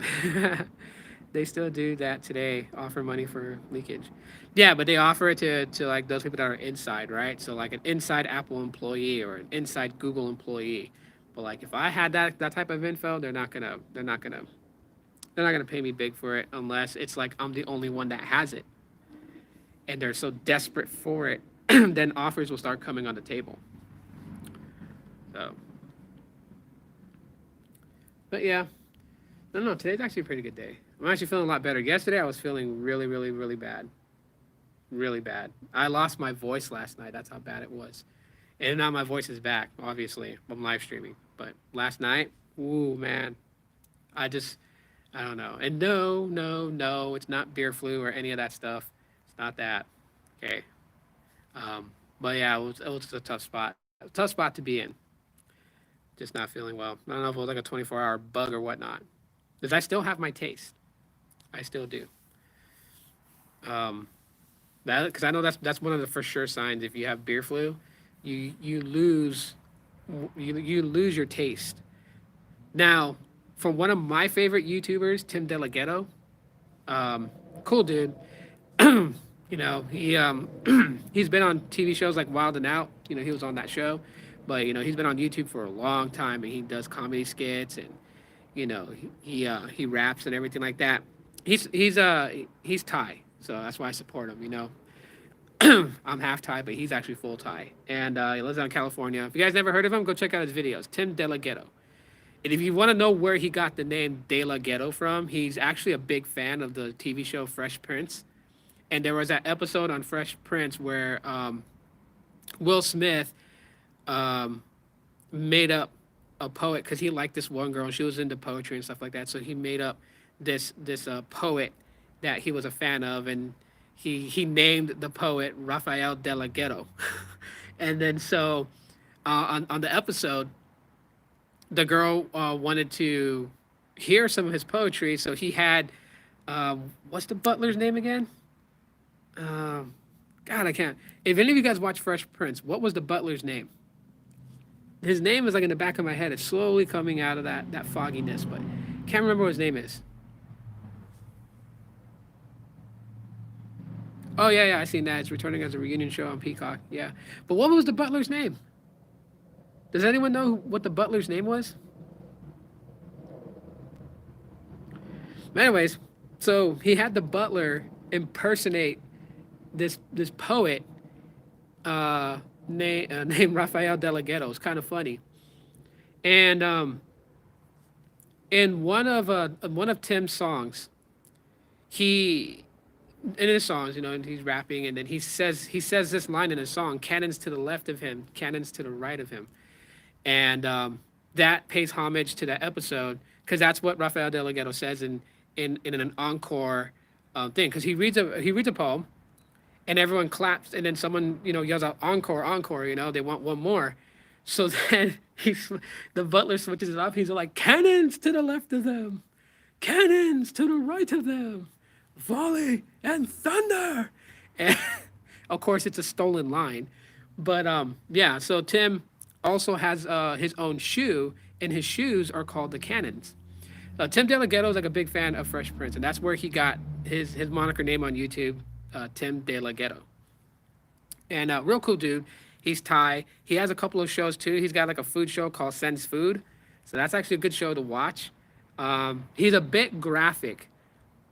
They still do that today, offer money for leakage. Yeah, but they offer it to like those people that are inside, right? So like an inside Apple employee or an inside Google employee. But like if I had that type of info, they're not gonna pay me big for it unless it's like I'm the only one that has it. And they're so desperate for it, then offers will start coming on the table. So but yeah, no, no, today's actually a pretty good day. I'm actually feeling a lot better. Yesterday, I was feeling really, really, really bad. Really bad. I lost my voice last night. That's how bad it was. And now my voice is back, obviously. I'm live streaming. But last night, ooh, man. I just, I don't know. And no, no, no, it's not beer flu or any of that stuff. It's not that. Okay. But yeah, it was a tough spot. A tough spot to be in. Just not feeling well. I don't know if it was like a 24-hour bug or whatnot. Because I still have my taste. I still do. Um, that because I know that's one of the for sure signs. If you have beer flu, you lose you lose your taste. Now, from one of my favorite YouTubers, Tim Delaghetto, cool dude. He's been on TV shows like Wild and Out. He was on that show, but he's been on YouTube for a long time, and he does comedy skits, and he raps and everything like that. He's Thai, so that's why I support him. I'm half Thai, but he's actually full Thai, and he lives out in California. If you guys never heard of him, go check out his videos. Tim Delaghetto. And if you want to know where he got the name De La Ghetto from, he's actually a big fan of the TV show Fresh Prince. And there was that episode on Fresh Prince where Will Smith made up a poet because he liked this one girl. She was into poetry and stuff like that. So he made up this poet that he was a fan of, and he named the poet Rafael De La Ghetto. And then so on the episode, the girl wanted to hear some of his poetry, so he had what's the butler's name again? God, I can't. If any of you guys watch Fresh Prince, what was the butler's name? His name is like in the back of my head. It's slowly coming out of that fogginess, but can't remember what his name is. Oh yeah, I seen that. It's returning as a reunion show on Peacock. Yeah, but what was the butler's name? Does anyone know what the butler's name was? Anyways, so he had the butler impersonate this poet named Rafael De La Ghetto. It's kind of funny. And in one of Tim's songs, he in his songs, and he's rapping, and then he says this line in his song: "Cannons to the left of him, cannons to the right of him," and that pays homage to that episode because that's what Rafael De La Ghetto says in an encore thing. Because he reads a poem, and everyone claps, and then someone yells out encore, encore. They want one more. So then the butler switches it up. He's like, cannons to the left of them, cannons to the right of them, volley and thunder. And of course, it's a stolen line, but yeah. So Tim also has his own shoe, and his shoes are called the Cannons. Tim DeLaGhetto is like a big fan of Fresh Prince, and that's where he got his moniker name on YouTube, Tim DeLaGhetto. And real cool dude. He's Thai. He has a couple of shows too. He's got like a food show called Sense Food, so that's actually a good show to watch. He's a bit graphic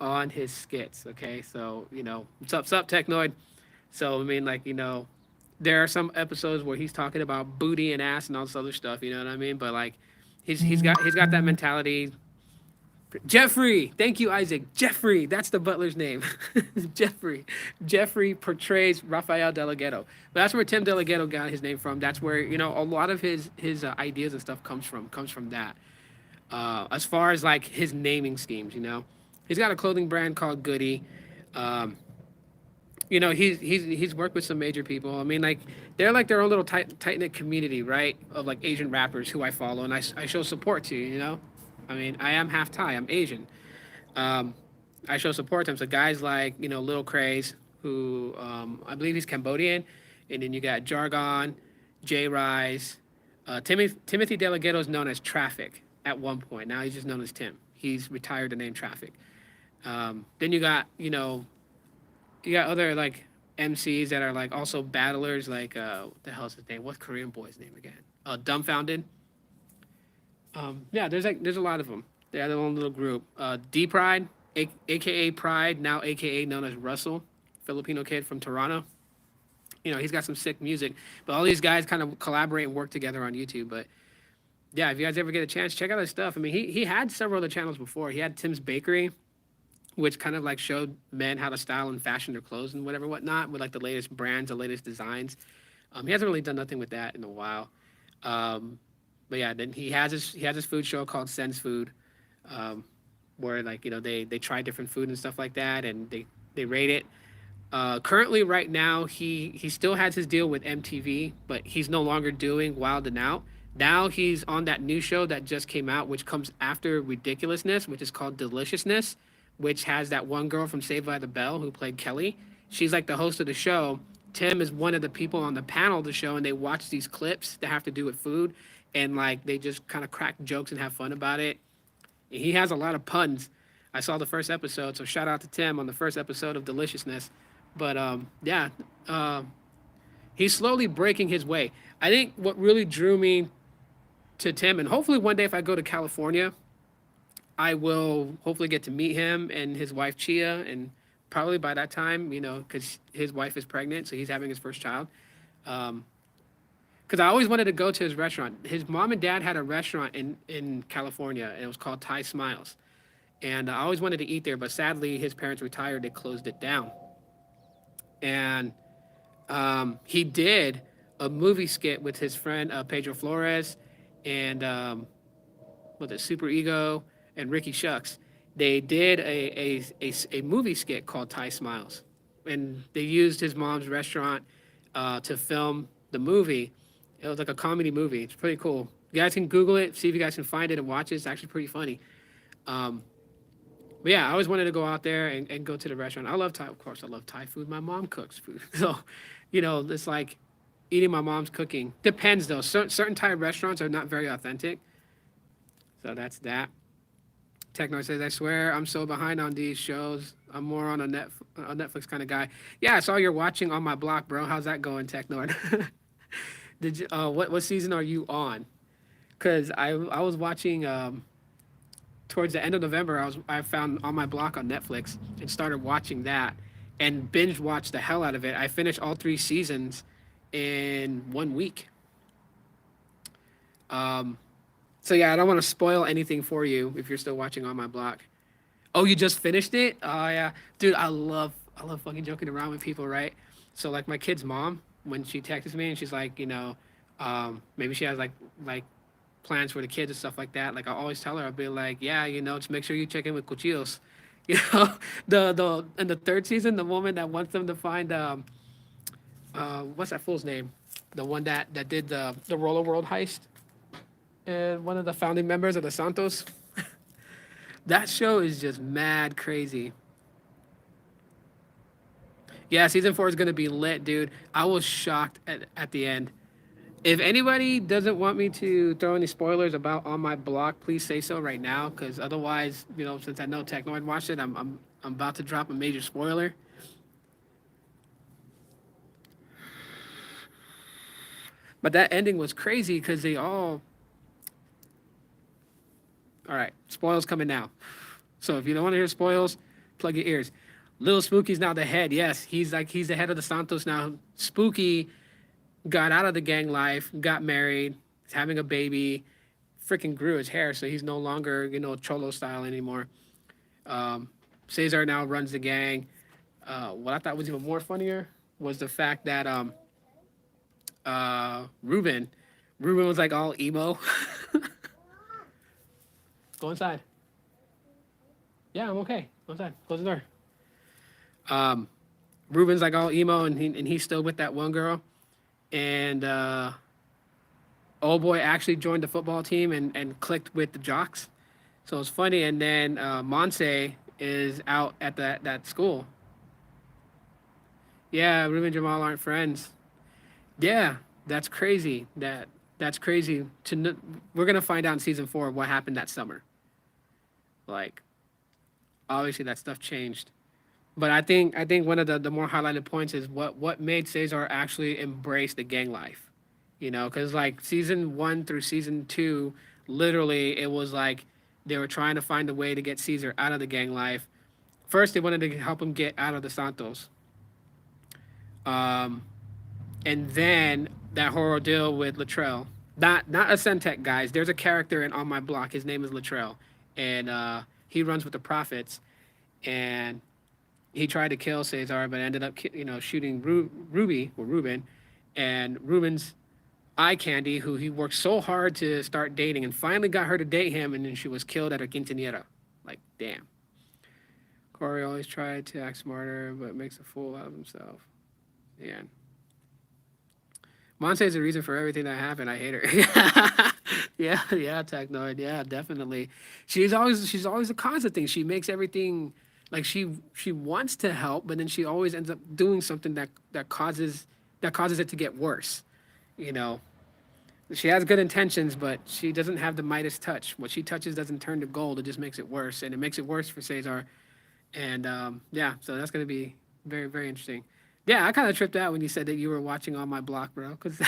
on his skits. Okay, so what's up, Technoid? So I mean, like, there are some episodes where he's talking about booty and ass and all this other stuff. You know what I mean? But like, he's got that mentality. Jeffrey, thank you, Isaac. Jeffrey, that's the butler's name. Jeffrey. Jeffrey portrays Rafael Delgado. But that's where Tim Delgado got his name from. That's where a lot of his ideas and stuff comes from that. As far as like his naming schemes, he's got a clothing brand called Goody. Um, he's worked with some major people. I mean, like they're like their own little tight knit community, right? Of like Asian rappers who I follow and I show support to. I mean, I am half Thai. I'm Asian. Um, I show support to him. So guys like Lil Craze, who I believe he's Cambodian, and then you got Jargon, J Rise, Timothy Delgado is known as Traffic at one point. Now he's just known as Tim. He's retired the name Traffic. Then you got other like MCs that are like also battlers. Like what the hell's his name? What's Korean boy's name again? Dumbfounded. Yeah, there's a lot of them. They have their own little group. D Pride, aka Pride, now aka known as Russell, Filipino kid from Toronto. He's got some sick music. But all these guys kind of collaborate and work together on YouTube. But yeah, if you guys ever get a chance, check out his stuff. I mean, he had several other channels before. He had Tim's Bakery, which kind of like showed men how to style and fashion their clothes and whatnot, with like the latest brands, the latest designs. He hasn't really done nothing with that in a while. But yeah, then he has his food show called Sense Food, where like they try different food and stuff like that, and they rate it. Currently, right now, he still has his deal with MTV, but he's no longer doing Wild and Out. Now he's on that new show that just came out, which comes after Ridiculousness, which is called Deliciousness, which has that one girl from Saved by the Bell who played Kelly. She's like the host of the show. Tim is one of the people on the panel of the show, and they watch these clips that have to do with food, and like they just kind of crack jokes and have fun about it. He has a lot of puns. I saw the first episode, so shout out to Tim on the first episode of Deliciousness. But yeah, he's slowly breaking his way. I think what really drew me to Tim, and hopefully one day if I go to California, I will hopefully get to meet him and his wife Chia, and probably by that time, because his wife is pregnant, so he's having his first child. Because I always wanted to go to his restaurant. His mom and dad had a restaurant in California, and it was called Thai Smiles. And I always wanted to eat there, but sadly, his parents retired. They closed it down. And he did a movie skit with his friend Pedro Flores and was it Super Ego and Ricky Shucks. They did a movie skit called Thai Smiles, and they used his mom's restaurant to film the movie. It was like a comedy movie. It's pretty cool. You guys can Google it, see if you guys can find it and watch it. It's actually pretty funny. But yeah, I always wanted to go out there and go to the restaurant. I love Thai, of course. I love Thai food. My mom cooks food, so it's like eating my mom's cooking. Depends though. Certain Thai restaurants are not very authentic. So that's that. Techno says, "I swear I'm so behind on these shows. I'm more on a Netflix kind of guy." Yeah, I saw you're watching On My Block, bro. How's that going, Techno? Did you? What season are you on? Because I was watching. Towards the end of November, I found On My Block on Netflix and started watching that, and binge watched the hell out of it. I finished all 3 seasons in 1 week. So yeah, I don't want to spoil anything for you if you're still watching On My Block. Oh, you just finished it? Oh yeah, dude, I love fucking joking around with people, right? So like my kid's mom, when she texts me and she's like, maybe she has like plans for the kids and stuff like that. Like I always tell her, I'll be like, yeah, just make sure you check in with Cuchillos. The in the 3rd season, the woman that wants them to find what's that fool's name? The one that did the Roller World heist. And one of the founding members of the Santos. That show is just mad crazy. Yeah, season 4 is gonna be lit, dude. I was shocked at the end. If anybody doesn't want me to throw any spoilers about On My Block, please say so right now, because otherwise, since I know Technoid watched it, I'm about to drop a major spoiler. But that ending was crazy because they all right, spoils coming now. So if you don't want to hear spoils, plug your ears. Little Spooky's now the head. Yes, he's the head of the Santos now. Spooky got out of the gang life, got married, is having a baby, freaking grew his hair, so he's no longer, cholo style anymore. Um, Cesar now runs the gang. What I thought was even more funnier was the fact that Ruben, Ruben was like all emo. Go inside. Yeah, I'm okay. Go inside. Close the door. Um, Ruben's like all emo, and he's still with that one girl. And old boy actually joined the football team and clicked with the jocks. So it's funny. And then Monse is out at that school. Yeah, Ruben and Jamal aren't friends. Yeah, that's crazy. That's crazy. We're gonna find out in season 4 what happened that summer. Like, obviously that stuff changed. But I think one of the more highlighted points is what made Cesar actually embrace the gang life. Because like season 1 through season 2, literally it was like they were trying to find a way to get Caesar out of the gang life. First, they wanted to help him get out of the Santos. Um, and then that horror deal with Latrell. Not a Centec, guys. There's a character in On My Block. His name is Latrell, and he runs with the Prophets. And he tried to kill Cesar, but ended up shooting Ruby or Ruben, and Ruben's eye candy, who he worked so hard to start dating, and finally got her to date him, and then she was killed at a quinceañera. Like, damn. Corey always tried to act smarter, but makes a fool out of himself. Yeah. Monse is the reason for everything that happened. I hate her. Yeah, yeah, Technoid. Yeah, definitely. She's always the cause of things. She makes everything like she wants to help, but then she always ends up doing something that causes it to get worse. You know, she has good intentions, but she doesn't have the Midas touch. What she touches doesn't turn to gold. It just makes it worse, and it makes it worse for Cesar. And yeah, so that's gonna be very, very interesting. Yeah, I kind of tripped out when you said that you were watching On My Block, bro, because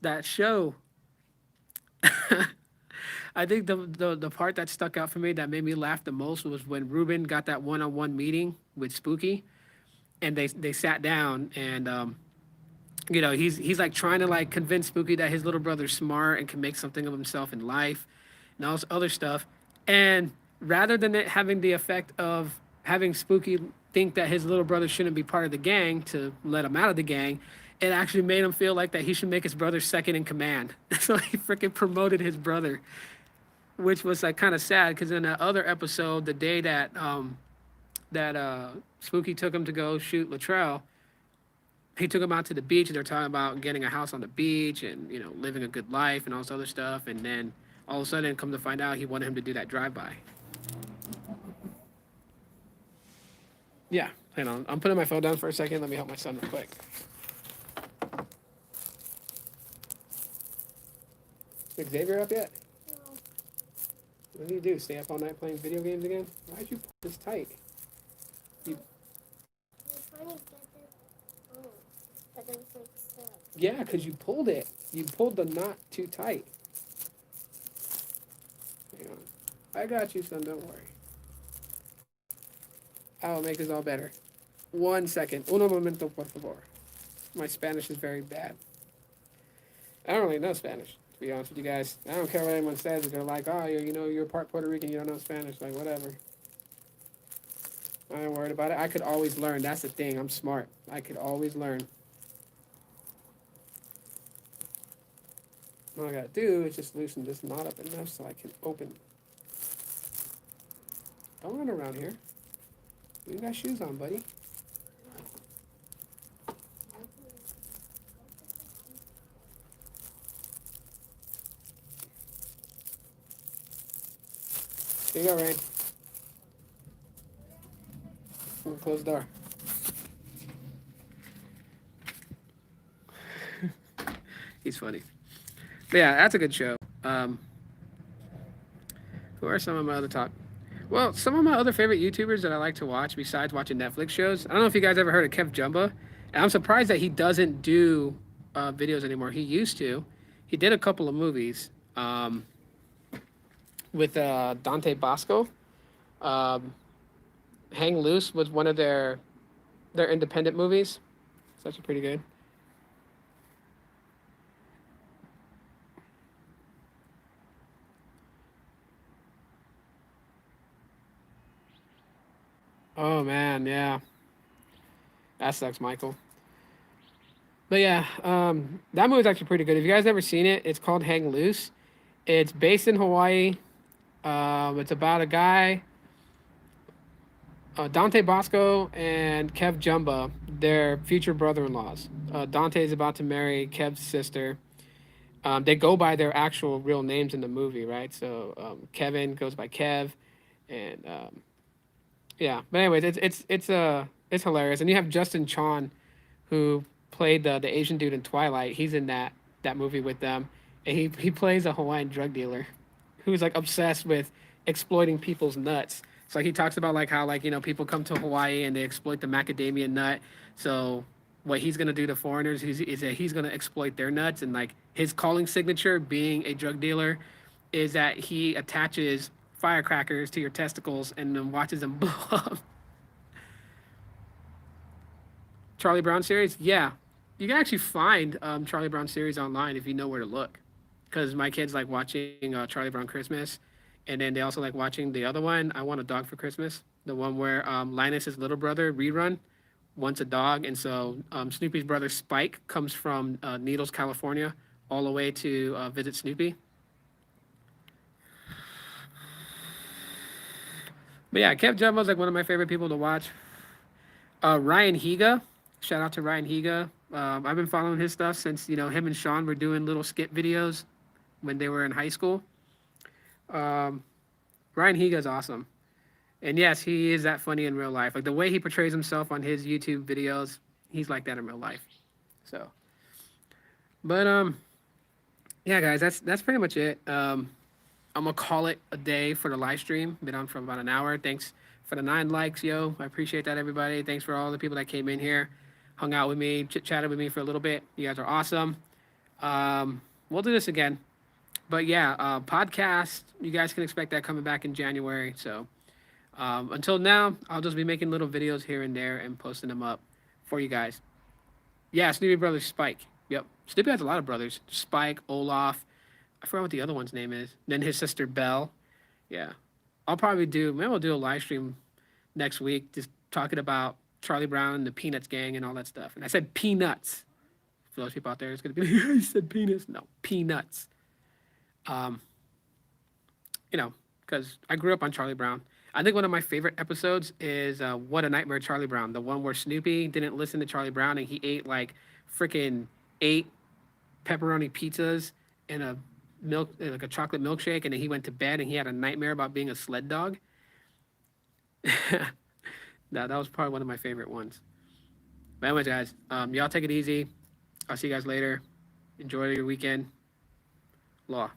that show. I think the part that stuck out for me that made me laugh the most was when Ruben got that one-on-one meeting with Spooky, and they sat down, and he's like trying to like convince Spooky that his little brother's smart and can make something of himself in life and all this other stuff. And rather than it having the effect of having Spooky think that his little brother shouldn't be part of the gang to let him out of the gang, it actually made him feel like that he should make his brother second in command. So he freaking promoted his brother, which was like kind of sad because in that other episode, the day that Spooky took him to go shoot Latrell, he took him out to the beach, and they're talking about getting a house on the beach and living a good life and all this other stuff. And then all of a sudden, come to find out, he wanted him to do that drive-by. Yeah, hang on. I'm putting my phone down for a second. Let me help my son real quick. Is Xavier up yet? No. What do you do? Stay up all night playing video games again? Why'd you pull this tight? You... Yeah, because you pulled it. You pulled the knot too tight. Hang on. I got you, son. Don't worry. I'll make this all better. 1 second. Uno momento, por favor. My Spanish is very bad. I don't really know Spanish, to be honest with you guys. I don't care what anyone says. They're like, oh, you're part Puerto Rican, you don't know Spanish. Like, whatever. I ain't worried about it. I could always learn. That's the thing. I'm smart. I could always learn. All I gotta do is just loosen this knot up enough so I can open. Don't run around here. You got shoes on, buddy. Here you go, Rain. We'll close the door. He's funny. But yeah, that's a good show. Who are some of my other top? Well, some of my other favorite YouTubers that I like to watch besides watching Netflix shows. I don't know if you guys ever heard of Kev Jumba. And I'm surprised that he doesn't do videos anymore. He used to. He did a couple of movies with Dante Bosco. Hang Loose was one of their independent movies. It's actually pretty good. Oh man, yeah, that sucks, Michael. But yeah, that movie's actually pretty good. If you guys never seen it, it's called Hang Loose. It's based in Hawaii. It's about a guy, Dante Bosco and Kev Jumba, their future brother-in-laws. Dante is about to marry Kev's sister. They go by their actual real names in the movie, right? So Kevin goes by Kev, and yeah. But anyways, it's hilarious, and you have Justin Chon, who played the Asian dude in Twilight. He's in that movie with them, and he plays a Hawaiian drug dealer, who's like obsessed with exploiting people's nuts. So he talks about like how like people come to Hawaii and they exploit the macadamia nut. So what he's gonna do to foreigners is that he's gonna exploit their nuts, and like his calling signature, being a drug dealer, is that he attaches firecrackers to your testicles and then watches them blow up. Charlie Brown series, yeah, you can actually find Charlie Brown series online if you know where to look. Because my kids like watching Charlie Brown Christmas, and then they also like watching the other one, I Want a Dog for Christmas, the one where Linus's little brother rerun wants a dog, and so Snoopy's brother Spike comes from Needles, California, all the way to visit Snoopy. But yeah, Kev Jumbo's like one of my favorite people to watch. Ryan Higa, shout out to Ryan Higa. I've been following his stuff since him and Sean were doing little skit videos when they were in high school. Um, Ryan Higa's awesome, and yes, he is that funny in real life. Like the way he portrays himself on his YouTube videos, he's like that in real life. So, but yeah, guys, that's pretty much it. I'm gonna call it a day for the live stream. Been on for about an hour. Thanks for the 9 likes, yo. I appreciate that, everybody. Thanks for all the people that came in here, hung out with me, chit chatted with me for a little bit. You guys are awesome. We'll do this again. But yeah, podcast. You guys can expect that coming back in January. So until now, I'll just be making little videos here and there and posting them up for you guys. Yeah, Snoopy brother Spike. Yep, Snoopy has a lot of brothers. Spike, Olaf. I forgot what the other one's name is. Then his sister Belle. Yeah, I'll probably do. Maybe I'll do a live stream next week, just talking about Charlie Brown and the Peanuts gang and all that stuff. And I said peanuts. For those people out there, it's gonna be like, I said penis. No, peanuts. Um, because I grew up on Charlie Brown. I think one of my favorite episodes is "What a Nightmare, Charlie Brown," the one where Snoopy didn't listen to Charlie Brown and he ate like freaking 8 pepperoni pizzas and a like a chocolate milkshake, and then he went to bed and he had a nightmare about being a sled dog. That was probably one of my favorite ones. But anyways, guys, y'all take it easy. I'll see you guys later. Enjoy your weekend. Law.